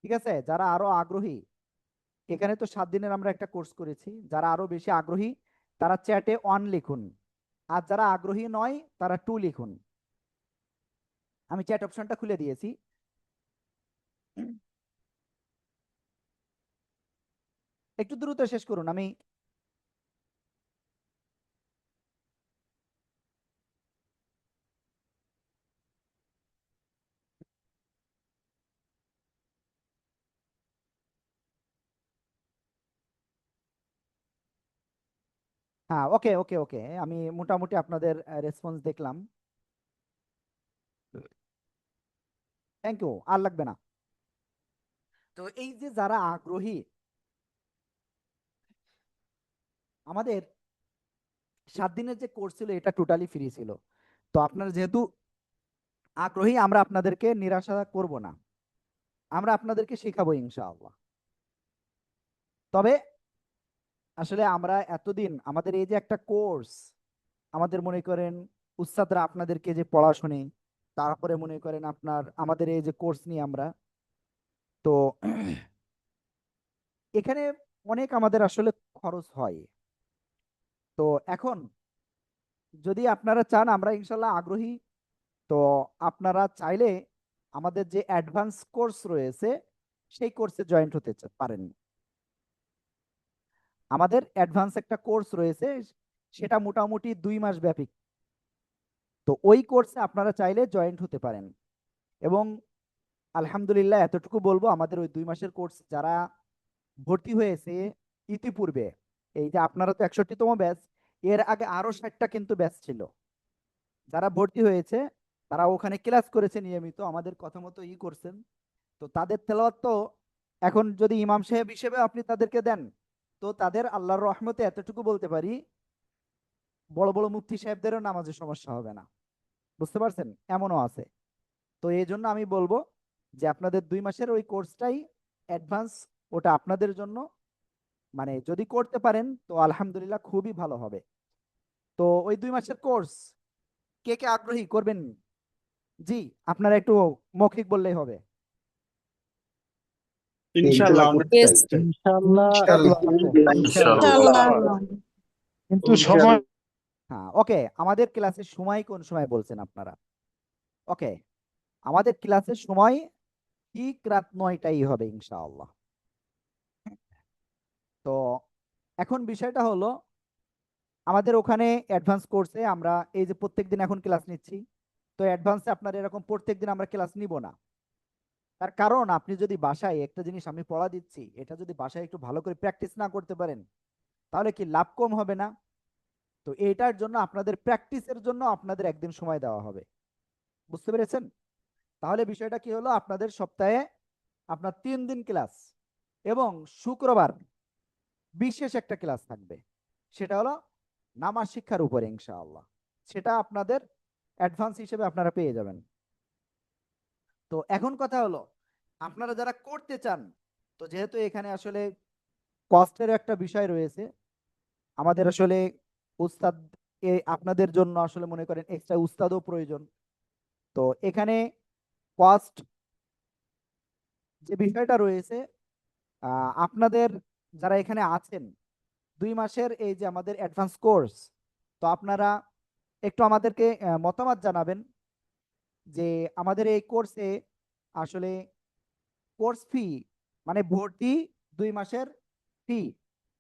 ঠিক আছে, যারা আরো আগ্রহী, এখানে তো 7 দিনের আমরা একটা কোর্স করেছি, যারা আরো বেশি আগ্রহী তারা চ্যাটে 1 লিখুন, আর যারা আগ্রহী নয় তারা 2 লিখুন। আমি চ্যাট অপশনটা খুলে দিয়েছি। একটু দ্রুত শেষ করুন। আমি হ্যাঁ, ওকে ওকে ওকে, আমি মোটামুটি আপনাদের রেসপন্স দেখলাম, থ্যাংক ইউ, আর লাগবে না। তো এই যে যারা আগ্রহী, আমাদের 7 দিনের যে কোর্স ছিল এটা টোটালি ফ্রি ছিল। তো আপনারা যেহেতু আগ্রহী, আমরা আপনাদেরকে নিরাশা করব না, আমরা আপনাদেরকে শেখাবো ইনশাআল্লাহ। তবে আসলে আমরা এতদিন আমাদের এই যে একটা কোর্স, আমাদের মনে করেন উস্তাদরা আপনাদেরকে যে পড়াশোনে, তারপরে মনে করেন আপনার আমাদের এই যে কোর্স নিয়ে আমরা, তো এখানে অনেক আমাদের আসলে খরচ হয়। তো এখন যদি আপনারা চান, আমরা ইনশাল্লাহ আগ্রহী, তো আপনারা চাইলে আমাদের যে অ্যাডভান্স কোর্স রয়েছে সেই কোর্সে জয়েন্ট হতে পারেননি। আমাদের অ্যাডভান্স একটা কোর্স রয়েছে, সেটা মোটামুটি 2 মাস ব্যাপী। তো ওই কোর্সে আপনারা চাইলে জয়েন্ট হতে পারেন। এবং আলহামদুলিল্লাহ এতটুকু বলবো, আমাদের ওই 2 মাসের কোর্স যারা ভর্তি হয়েছে ইতিপূর্বে, এই যে আপনারা তো 61তম ব্যাচ, এর আগে আরো 60টা কিন্তু ব্যাচ ছিল। যারা ভর্তি হয়েছে তারা ওখানে ক্লাস করেছে নিয়মিত, আমাদের কথা মতো করছেন। তো তাদের তেলাওয়াত তো এখন যদি ইমাম সাহেব হিসেবে আপনি তাদেরকে দেন, তো তাদের আল্লাহর রহমতে এতটুকু বলতে পারি, বড় বড় মুফতি সাহেবদেরও নামাজে সমস্যা হবে না। বুঝতে পারছেন, এমনও আছে। তো এই জন্য আমি বলবো যে আপনাদের 2 মাসের ওই কোর্সটাই অ্যাডভান্স, ওটা আপনাদের জন্য, মানে যদি করতে পারেন তো আলহামদুলিল্লাহ খুবই ভালো হবে। তো ওই 2 মাসের কোর্স কে কে আগ্রহী করবেন? জি, আপনারা একটু মৌখিক বললেই হবে। ইনশাআল্লাহ করতে Yes. চাই। ইনশাআল্লাহ ইনশাআল্লাহ কিন্তু সময় হ্যাঁ, ওকে। আমাদের ক্লাসের সময় কোন সময় বলছেন আপনারা? ওকে, আমাদের ক্লাসের সময় ঠিক রাত 9টাই হবে ইনশাআল্লাহ। তো এখন বিষয়টা হলো, আমাদের ওখানে অ্যাডভান্স কোর্সে আমরা এই যে প্রত্যেকদিন এখন ক্লাস নিচ্ছি, তো অ্যাডভান্সে আপনার এরকম প্রত্যেকদিন আমরা ক্লাস নিব না। তার কারণ আপনি যদি বাসায় একটা জিনিস আমি পড়া দিচ্ছি, এটা যদি বাসায় একটু ভালো করে প্র্যাকটিস না করতে পারেন, তাহলে কি লাভ কম হবে না? তো এইটার জন্য আপনাদের প্র্যাকটিসের জন্য আপনাদের একদিন সময় দেওয়া হবে। বুঝতে পেরেছেন? তাহলে বিষয়টা কি হলো, আপনাদের সপ্তাহে আপনার 3 দিন ক্লাস এবং শুক্রবার বিশেষ একটা ক্লাস থাকবে, সেটা হলো নামাজ শিক্ষার উপরে ইনশাআল্লাহ। সেটা আপনাদের অ্যাডভান্স হিসেবে আপনারা পেয়ে যাবেন। তো এখন কথা হলো, আপনারা যারা করতে চান, তো যেহেতু এখানে আসলে কস্টের একটা বিষয় রয়েছে, আমাদের আসলে উস্তাদ আপনাদের জন্য আসলে মনে করেন এক্সট্রা উস্তাদও প্রয়োজন। তো এখানে কস্ট যে বিষয়টা রয়েছে, আপনাদের যারা এখানে আছেন 2 মাসের এই যে আমাদের অ্যাডভান্স কোর্স, তো আপনারা একটু আমাদেরকে মতামত জানাবেন যে আমাদের এই কোর্সে আসলে কোর্স ফি, মানে ভর্তি, 2 মাসের ফি,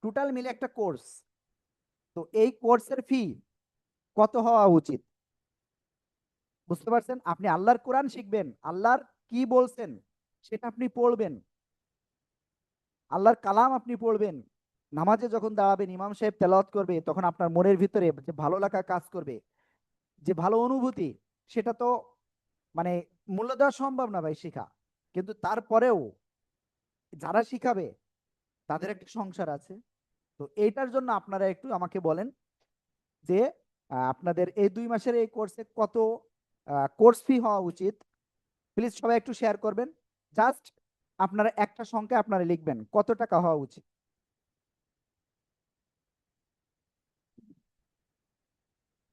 টোটাল মিলে একটা কোর্স, তো এই কোর্সের ফি কত হওয়া উচিত? বুঝতে পারছেন? আপনি আল্লাহর কোরআন শিখবেন, আল্লাহর কি বলছেন সেটা আপনি পড়বেন, আল্লাহর কালাম আপনি পড়বেন। নামাজে যখন দাঁড়াবেন, ইমাম সাহেব তেলাওয়াত করবে, তখন আপনার মনের ভিতরে যে ভালো লাগা কাজ করবে, যে ভালো অনুভূতি, সেটা তো মানে মূল্য দেওয়া সম্ভব না ভাই শিখা। কিন্তু তারপরেও যারা শিখাবে তাদের একটা সংসার আছে। তো এইটার জন্য আপনারা একটু আমাকে বলেন যে আপনাদের এই 2 মাসের এই কোর্সে কত কোর্স ফি হওয়া উচিত। প্লিজ সবাই একটু শেয়ার করবেন। জাস্ট আপনারা একটা সংখ্যা আপনারা লিখবেন কত টাকা হওয়া উচিত।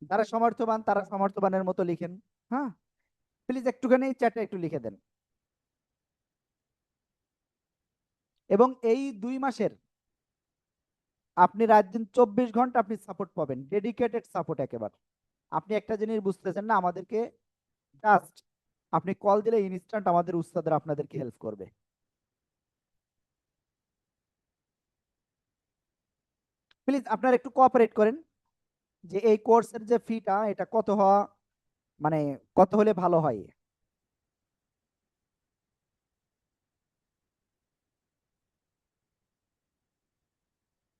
যারা সমর্থবান তারা সমর্থবানের মতো লিখেন। হ্যাঁ, প্লিজ একটুখানি চ্যাটে একটু লিখে দেন। এবং এই 2 মাসের আপনি রাত দিন 24 ঘন্টা আপনি সাপোর্ট পাবেন, ডেডিকেটেড সাপোর্ট একেবারে। আপনি একটা জিনিস বুঝতেছেন না, আমাদেরকে জাস্ট আপনি কল দিলে ইনস্ট্যান্ট আমাদের উস্তাদরা আপনাদেরকে হেল্প করবে। প্লিজ আপনারা একটু কোঅপারেট করেন যে এই কোর্সের যে ফিটা এটা কত হওয়া, মানে কত হলে ভালো হয়।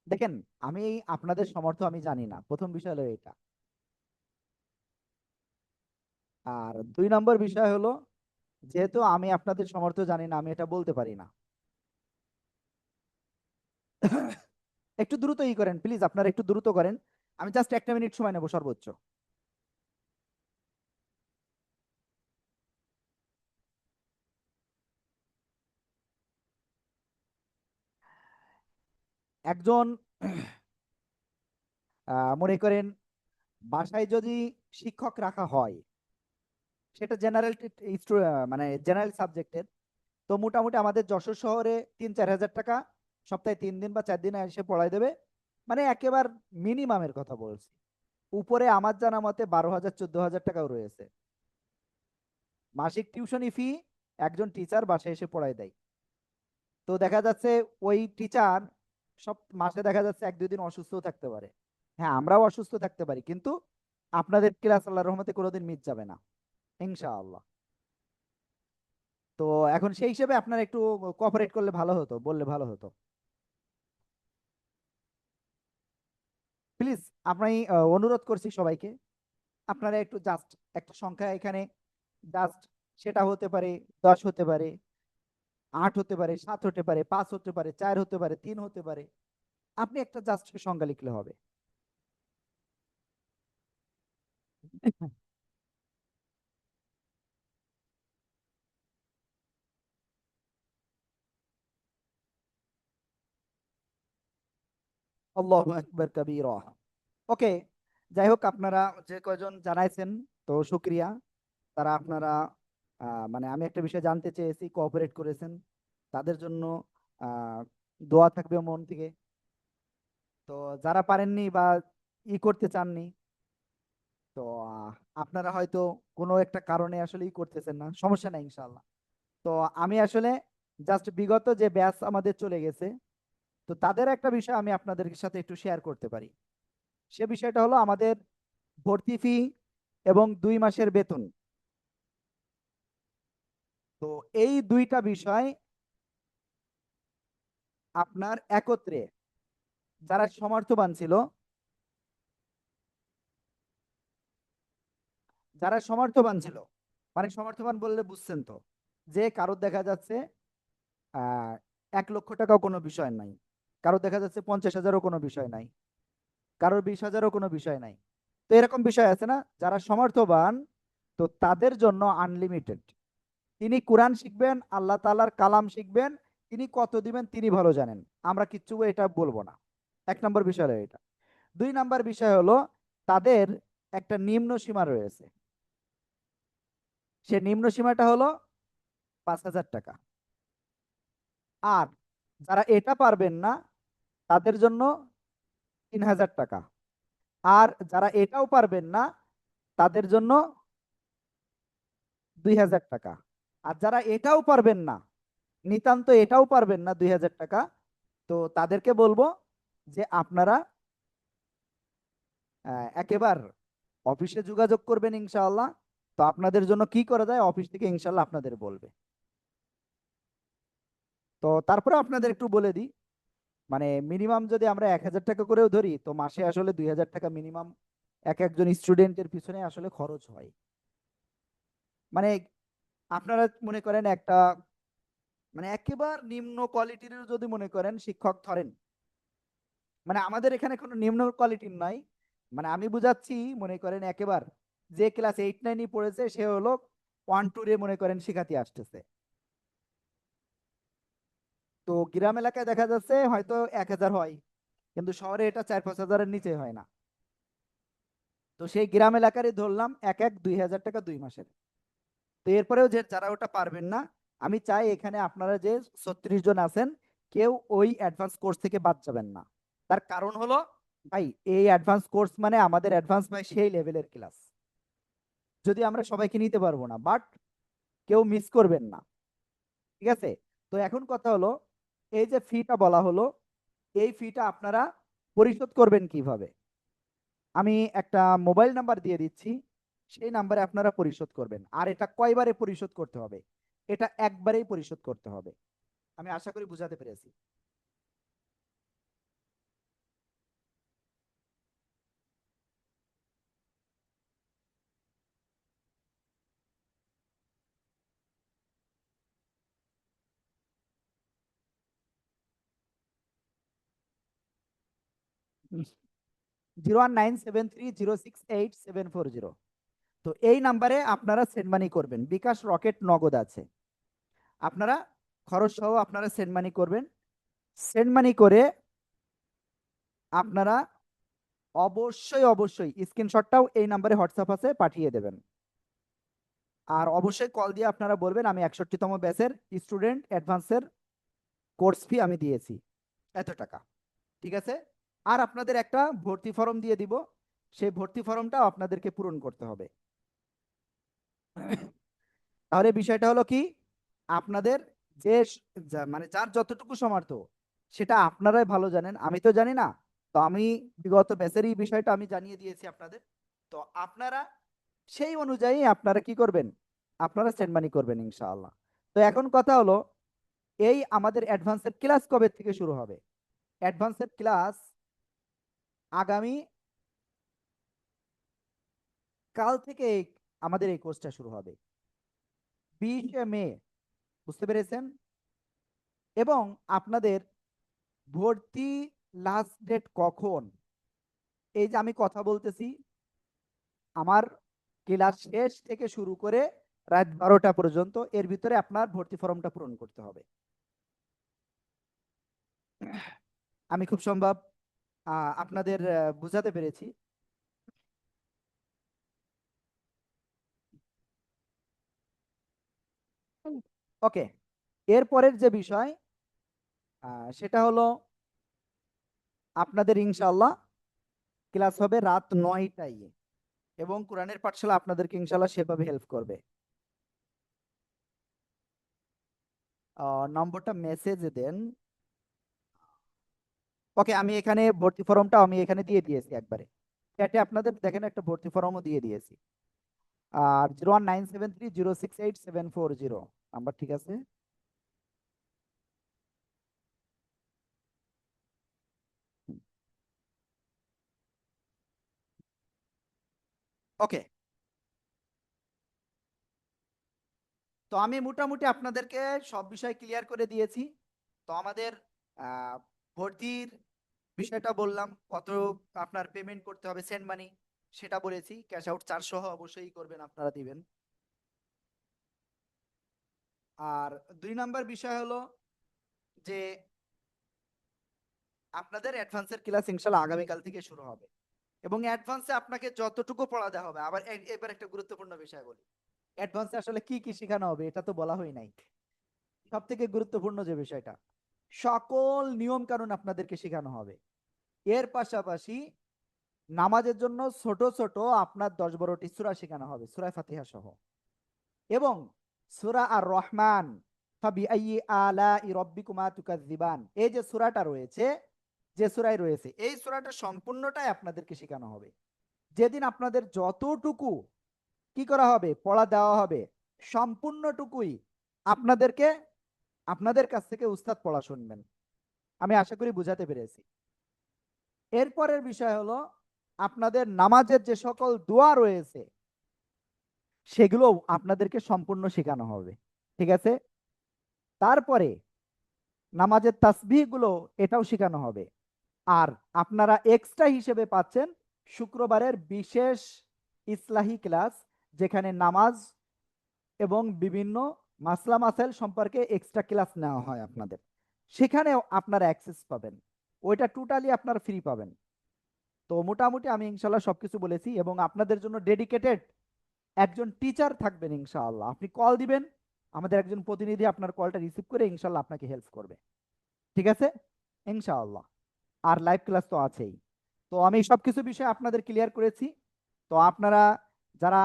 দেখেন, আমি আপনাদের সমর্থ আমি জানি না, প্রথম বিষয় হলো এটা। আর 2 নম্বর বিষয় হলো, যেহেতু আমি আপনাদের সমর্থ জানি না, আমি এটা বলতে পারি না। একটু দ্রুত করেন প্লিজ, আপনারা একটু দ্রুত করেন। আমি জাস্ট 1 মিনিট সময় নেব সর্বোচ্চ। একজন মনে করেন বাসায় যদি শিক্ষক রাখা হয়, সেটা জেনারেল, মানে জেনারেল সাবজেক্টের, তো মোটামুটি আমাদের যশোর শহরে 3-4 হাজার টাকা সপ্তাহে 3 দিন বা 4 দিন এসে পড়াই দেবে। মানে একেবারে মিনিমামের কথা বলছি। উপরে আমার জানা মতে 12,000-14,000 টাকাও রয়েছে। মাসিক টিউশনি ফি একজন টিচার বাসায় এসে পড়ায় দেয়। তো দেখা যাচ্ছে ওই টিচার সব মাসে দেখা যাচ্ছে 1-2 দিন অসুস্থও থাকতে পারে। হ্যাঁ, আমরাও অসুস্থ থাকতে পারি, কিন্তু আপনাদের ক্লাস আল্লাহর রহমতে কোনোদিন মিস যাবে না ইনশাআল্লাহ। তো এখন সেই হিসেবে আপনারা একটু কোঅপারেট করলে ভালো হতো, বললে ভালো হতো প্লিজ। আমি অনুরোধ করছি সবাইকে, আপনারা একটু জাস্ট একটা সংখ্যা এখানে, জাস্ট সেটা হতে পারে 10 হতে পারে, 8 হতে পারে, 7 হতে পারে, 5 হতে পারে, 4 হতে পারে, 3 হতে পারে, আপনি একটা জাস্ট সংখ্যা লিখলে হবে। আল্লাহু আকবার কাবীরা। ওকে, যাই হোক, আপনারা যে কয়জন জানাইছেন তো শুকরিয়া। তারা আপনারা মানে আমি একটা বিষয় জানতে চেয়েছি, কোঅপারেট করেছেন, তাদের জন্য আহ দোয়া থাকবে মন থেকে। তো যারা পারেননি বা করতে চাননি, তো আপনারা হয়তো কোনো একটা কারণে আসলে করতেছেন না, সমস্যা নাই ইনশাআল্লাহ। তো আমি আসলে জাস্ট বিগত যে ব্যাচ আমাদের চলে গেছে, তো তাদের একটা বিষয় আমি আপনাদের সাথে একটু শেয়ার করতে পারি। সে বিষয়টা হলো আমাদের ভর্তি ফি এবং 2 মাসের বেতন। তো এই দুইটা বিষয় আপনার একত্রে যারা সমর্থবান ছিল, যারা সমর্থবান ছিল, মানে সমর্থবান বললে বুঝছেন তো, যে কারোর দেখা যাচ্ছে 1 লক্ষ টাকাও কোনো বিষয় নাই, কারোর দেখা যাচ্ছে 50,000ও কোনো বিষয় নাই, কারোর 20,000ও কোনো বিষয় নাই। তো এরকম বিষয় আছে না, যারা সমর্থবান, তো তাদের জন্য আনলিমিটেড। তিনি কোরআন শিখবেন, আল্লাহ তাআলার কালাম শিখবেন, তিনি কত দিবেন তিনি ভালো জানেন, আমরা কিচ্ছু এটা বলবো না। 1 নম্বর বিষয় হলো এটা। 2 নম্বর বিষয় হলো তাদের একটা নিম্ন সীমা রয়েছে, সে নিম্ন সীমাটা হলো 5,000 টাকা। আর যারা এটা পারবেন না তাদের জন্য 3,000 টাকা। আর যারা এটাও পারবেন না তাদের জন্য 2,000 টাকা। আর যারা এটাও পারবেন না, নিতান্ত এটাও পারবেন না 2,000 টাকা, তো তাদেরকে বলবো যে আপনারা একেবার অফিসে যোগাযোগ করবেন ইনশাআল্লাহ। তো আপনাদের জন্য কি করা যায় অফিস থেকে ইনশাআল্লাহ আপনাদের বলবে। তো তারপরে আপনাদের একটু বলে দিই, মানে মিনিমাম যদি আমরা 1,000 টাকা করেও ধরি, তো মাসে আসলে 2,000 টাকা মিনিমাম এক একজন স্টুডেন্টের পিছনে আসলে খরচ হয়। মানে আপনারা মনে করেন একটা, মানে একেবারে নিম্ন কোয়ালিটির যদি মনে করেন শিক্ষক ধরেন, মানে আমাদের এখানে কোনো নিম্ন কোয়ালিটির নাই, মানে আমি বুঝাচ্ছি, মনে করেন একেবারে যে ক্লাস 8-9 পড়েছে সে হলো 1-2 রে মনে করেন শিখাতে আসতেছে। তো গ্রাম এলাকায় দেখা যাচ্ছে হয়তো 1,000 হয়, কিন্তু শহরে এটা 4-5 হাজারের নিচে হয় না। তো সেই গ্রাম এলাকারই ধরলাম 2,000 টাকা 2 মাসের। তো এরপরেও যে যারা ওটা পারবেন না, আমি চাই এখানে আপনারা যে 36 জন আছেন, কেউ ওই অ্যাডভান্স কোর্স থেকে বাদ যাবেন না। তার কারণ হলো, ভাই এই অ্যাডভান্স কোর্স মানে আমাদের অ্যাডভান্স ভাই সেই লেভেলের ক্লাস, যদি আমরা সবাইকে নিতে পারবো না, বাট কেউ মিস করবেন না, ঠিক আছে? তো এখন কথা হলো, এই যে ফিটা বলা হলো, এই ফিটা আপনারা পরিশোধ করবেন কিভাবে? আমি একটা মোবাইল নাম্বার দিয়ে দিচ্ছি, সেই নাম্বারে আপনারা পরিশোধ করবেন। আর এটা কয়বারে পরিশোধ করতে হবে? এটা একবারেই পরিশোধ করতে হবে। আমি আশা করি বুঝাতে পেরেছি। 01973068 740। তো এই নাম্বারে আপনারা সেন্ড মানি করবেন, বিকাশ, রকেট, নগদ আছে। আপনারা খরচ সহ আপনারা সেন্ড মানি করবেন। সেন্ড মানি করে আপনারা অবশ্যই অবশ্যই স্ক্রিনশটটাও এই নাম্বারে হোয়াটসঅ্যাপ আছে পাঠিয়ে দেবেন। আর অবশ্যই কল দিয়ে আপনারা বলবেন আমি 61তম ব্যাচের স্টুডেন্ট, অ্যাডভান্সের কোর্স ফি আমি দিয়েছি এত টাকা, ঠিক আছে? আর আপনাদের একটা ভর্তি ফর্ম দিয়ে দিব, সেই ভর্তি ফর্মটা আপনাদেরকে পূরণ করতে হবে। তাহলে বিষয়টা হলো কি, আপনাদের যে মানে যার যতটুকু সামর্থ্য সেটা আপনারাই ভালো জানেন, আমি তো জানি না। তো আমি বিগত ব্যাচের এই বিষয়টা আমি জানিয়ে দিয়েছি আপনাদের। তো আপনারা সেই অনুযায়ী আপনারা কি করবেন, আপনারা সেন্ড মানি করবেন ইনশাআল্লাহ। তো এখন কথা হলো, এই আমাদের অ্যাডভান্সের ক্লাস কবে থেকে শুরু হবে? অ্যাডভান্সের ক্লাস আগামী কাল থেকে আমাদের এই কোর্সটা শুরু হবে, 20 মে, বুঝতে পেরেছেন? এবং আপনাদের ভর্তি লাস্ট ডেট কখন? এই যে আমি কথা বলতেছি, আমার ক্লাস শেষ থেকে শুরু করে রাত 12টা পর্যন্ত, এর ভিতরে আপনার ভর্তি ফর্মটা পূরণ করতে হবে। আমি খুব সম্ভব আপনাদের বুঝাতে পেরেছি। ওকে, এরপরের যে বিষয় সেটা হলো আপনাদের ইনশাআল্লাহ ক্লাস হবে রাত 9টায়, এবং কোরআনের পাঠশালা আপনাদেরকে ইনশাআল্লাহ সেভাবে হেল্প করবে। নম্বরটা মেসেজে দেন। ওকে, আমি এখানে ভর্তি ফর্মটা আমি এখানে দিয়ে দিয়েছি একবারে চ্যাটে, আপনাদের দেখেন একটা ভর্তি ফর্মও দিয়ে দিয়েছি। আর 01973068740 নাম্বার, ঠিক আছে? ওকে, তো আমি মোটামুটি আপনাদেরকে সব বিষয় ক্লিয়ার করে দিয়েছি। তো আমাদের ভর্তির বিষয়টা বললাম, কত আপনার পেমেন্ট করতে হবে, সেন্ড মানি সেটা বলেছি, ক্যাশ আউট 400 অবশ্যই করবেন, আপনারা দিবেন। আর 2 নাম্বার বিষয় হলো যে আপনাদের অ্যাডভান্সের ক্লাস ইনশাআল্লাহ আগামীকাল থেকে শুরু হবে, এবং অ্যাডভান্সে আপনাকে যতটুকু পড়াতে হবে। আবার এবার একটা গুরুত্বপূর্ণ বিষয় বলি, অ্যাডভান্সে আসলে কি কি শেখানো হবে এটা তো বলা হয় নাই। সব থেকে গুরুত্বপূর্ণ যে বিষয়টা, সকল নিয়ম কানুন আপনাদেরকে শেখানো হবে। এর পাশাপাশি নামাজের জন্য ছোট ছোট আপনার 10-12টি সূরা শেখানো হবে, সূরা ফাতিহা সহ। এবং সূরা আর রহমান, ফাবিআইয়ি আলাই রাব্বিকুমা তুকাজ্জিবান, এই যে সূরাটা রয়েছে, যে সূরায় রয়েছে, এই সূরাটা সম্পূর্ণটাই আপনাদেরকে শেখানো হবে। যেদিন আপনাদের যতটুকু কি করা হবে, পড়া দেওয়া হবে, সম্পূর্ণটুকুই আপনাদেরকে আপনাদের কাছ থেকে উস্তাদ পড়া শুনবেন। আমি আশা করি বুঝাতে পেরেছি। এরপরের বিষয় হলো আপনাদের নামাজের যে সকল দোয়া রয়েছে সেগুলো আপনাদেরকে সম্পূর্ণ শেখানো হবে, ঠিক আছে? তারপরে নামাজের তাসবিহ গুলো, এটাও শেখানো হবে। আর আপনারা এক্সট্রা হিসেবে পাচ্ছেন শুক্রবারের বিশেষ ইসলাহি ক্লাস, যেখানে নামাজ এবং বিভিন্ন মাসলা মাসাইল সম্পর্কে এক্সট্রা ক্লাস নেওয়া হয় আপনাদের, সেখানেও আপনারা অ্যাক্সেস পাবেন। ওইটা টোটালি আপনারা ফ্রি পাবেন। তো মোটামুটি আমি ইনশাল্লাহ সবকিছু বলেছি, এবং আপনাদের জন্য ডেডিকেটেড একজন টিচার থাকবেন ইনশাআল্লাহ। আপনি কল দিবেন, আমাদের একজন প্রতিনিধি আপনার কলটা রিসিভ করে ইনশাল্লাহ আপনাকে হেল্প করবে, ঠিক আছে? ইনশাআল্লাহ। আর লাইভ ক্লাস তো আছেই। তো আমি সবকিছু বিষয় আপনাদের ক্লিয়ার করেছি। তো আপনারা যারা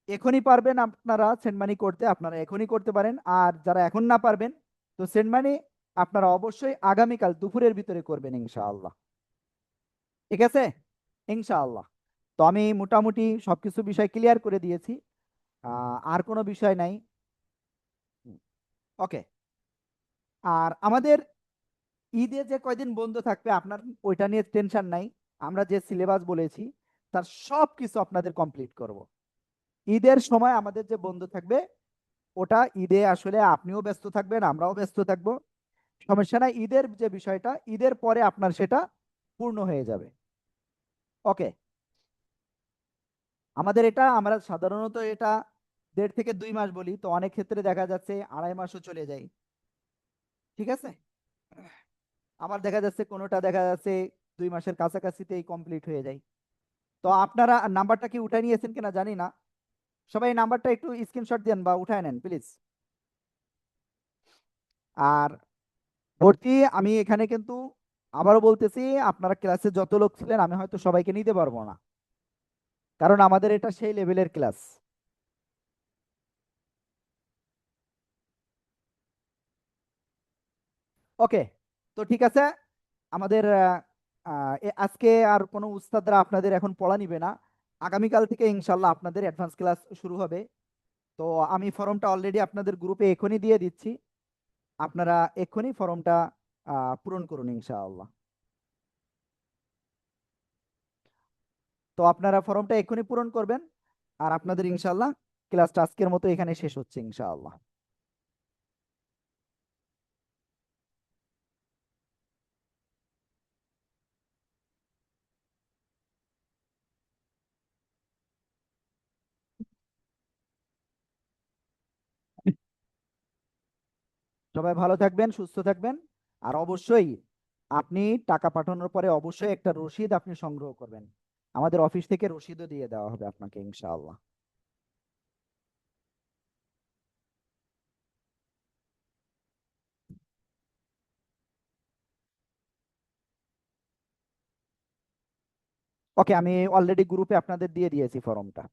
এখনই পারবেন আপনারা সেন্ড মানি করতে, আপনারা এখনই করতে পারেন। আর যারা এখন না পারবেন, তো সেন্ড মানি আপনারা অবশ্যই আগামীকাল দুপুরের ভিতরে করবেন ইনশাআল্লাহ, ঠিক আছে? ইনশাআল্লাহ। তো আমি মোটামুটি সবকিছু বিষয় ক্লিয়ার করে দিয়েছি, আর কোনো বিষয় নাই। ওকে, আর আমাদের ঈদে যে কয়দিন বন্ধ থাকবে আপনার ওইটা নিয়ে টেনশন নাই। আমরা যে সিলেবাস বলেছি তার সব কিছু আপনাদের কমপ্লিট করব। ঈদের সময় আমাদের যে বন্ধ থাকবে, ওটা ঈদে আসলে আপনিও ব্যস্ত থাকবেন, আমরাও ব্যস্ত থাকবো, সমস্যা নাই। ঈদের যে বিষয়টা, ঈদের পরে আপনার সেটা পূর্ণ হয়ে যাবে। ওকে, আমাদের এটা আমরা সাধারণত এটা 1.5 থেকে 2 মাস বলি, তো অনেক ক্ষেত্রে দেখা যাচ্ছে 2.5 মাসও চলে যায়, ঠিক আছে? আমার দেখা যাচ্ছে কোনোটা দেখা যাচ্ছে 2 মাসের কাছাকাছিতেই কমপ্লিট হয়ে যায়। তো আপনারা নাম্বারটা কি উঠায় নিয়েছেন কিনা জানি না, সবাই নাম্বারটা একটু স্ক্রিনশট দেন বা উঠায় নেন প্লিজ। আর ভর্তি আমি এখানে কিন্তু আবারও বলতেছি, আপনারা ক্লাসে যত লোক ছিলেন আমি হয়তো সবাইকে নিতে পারবো না, কারণ আমাদের এটা সেই লেভেলের ক্লাস। ওকে, তো ঠিক আছে। আমাদের আজকে আর কোনো উস্তাদরা আপনাদের এখন পড়া নিবে না। আগামীকাল থেকে ইনশাল্লাহ আপনাদের অ্যাডভান্স ক্লাস শুরু হবে। তো আমি ফর্মটা অলরেডি আপনাদের গ্রুপে এখনই দিয়ে দিচ্ছি, আপনারা এক্ষুনি ফর্মটা পূরণ করুন ইনশাআল্লাহ। তো আপনারা ফর্মটা এক্ষুনি পূরণ করবেন, আর আপনাদের ইনশাআল্লাহ ক্লাসটা আজকের মতো এখানে শেষ হচ্ছে ইনশাআল্লাহ। সবাই ভালো থাকবেন, সুস্থ থাকবেন। আর অবশ্যই আপনি টাকা পাঠানোর পরে অবশ্যই একটা রসিদ আপনি সংগ্রহ করবেন। আমাদের অফিস থেকে রসিদও দিয়ে দেওয়া হবে আপনাকে ইনশাআল্লাহ। ওকে, আমি অলরেডি গ্রুপে আপনাদের দিয়ে দিয়েছি ফর্মটা।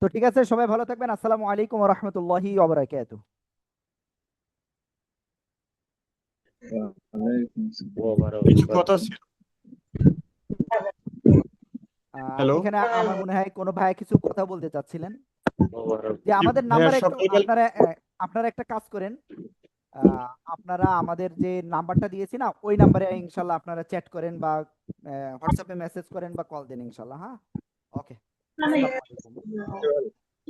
তো ঠিক আছে, সবাই ভালো থাকবেন। আসসালামু আলাইকুম ওয়া রাহমাতুল্লাহি ওয়া বারাকাতুহু। কিছু কথা ছিল। হ্যালো, এখানে আমার মনে হয় কোনো ভাই কিছু কথা বলতে চাচ্ছিলেন, যে আমাদের ভাইয়া নাম্বার একটু সকালবেলা আপনারা একটা কাজ করেন। আপনারা আমাদের যে নাম্বারটা দিয়েছি না, ওই নাম্বারে ইনশাল্লাহ আপনারা চ্যাট করেন বা হোয়াটসঅ্যাপে মেসেজ করেন বা কল দেন ইনশাল্লাহ। হ্যাঁ, ওকে, আসসালামু আলাইকুম।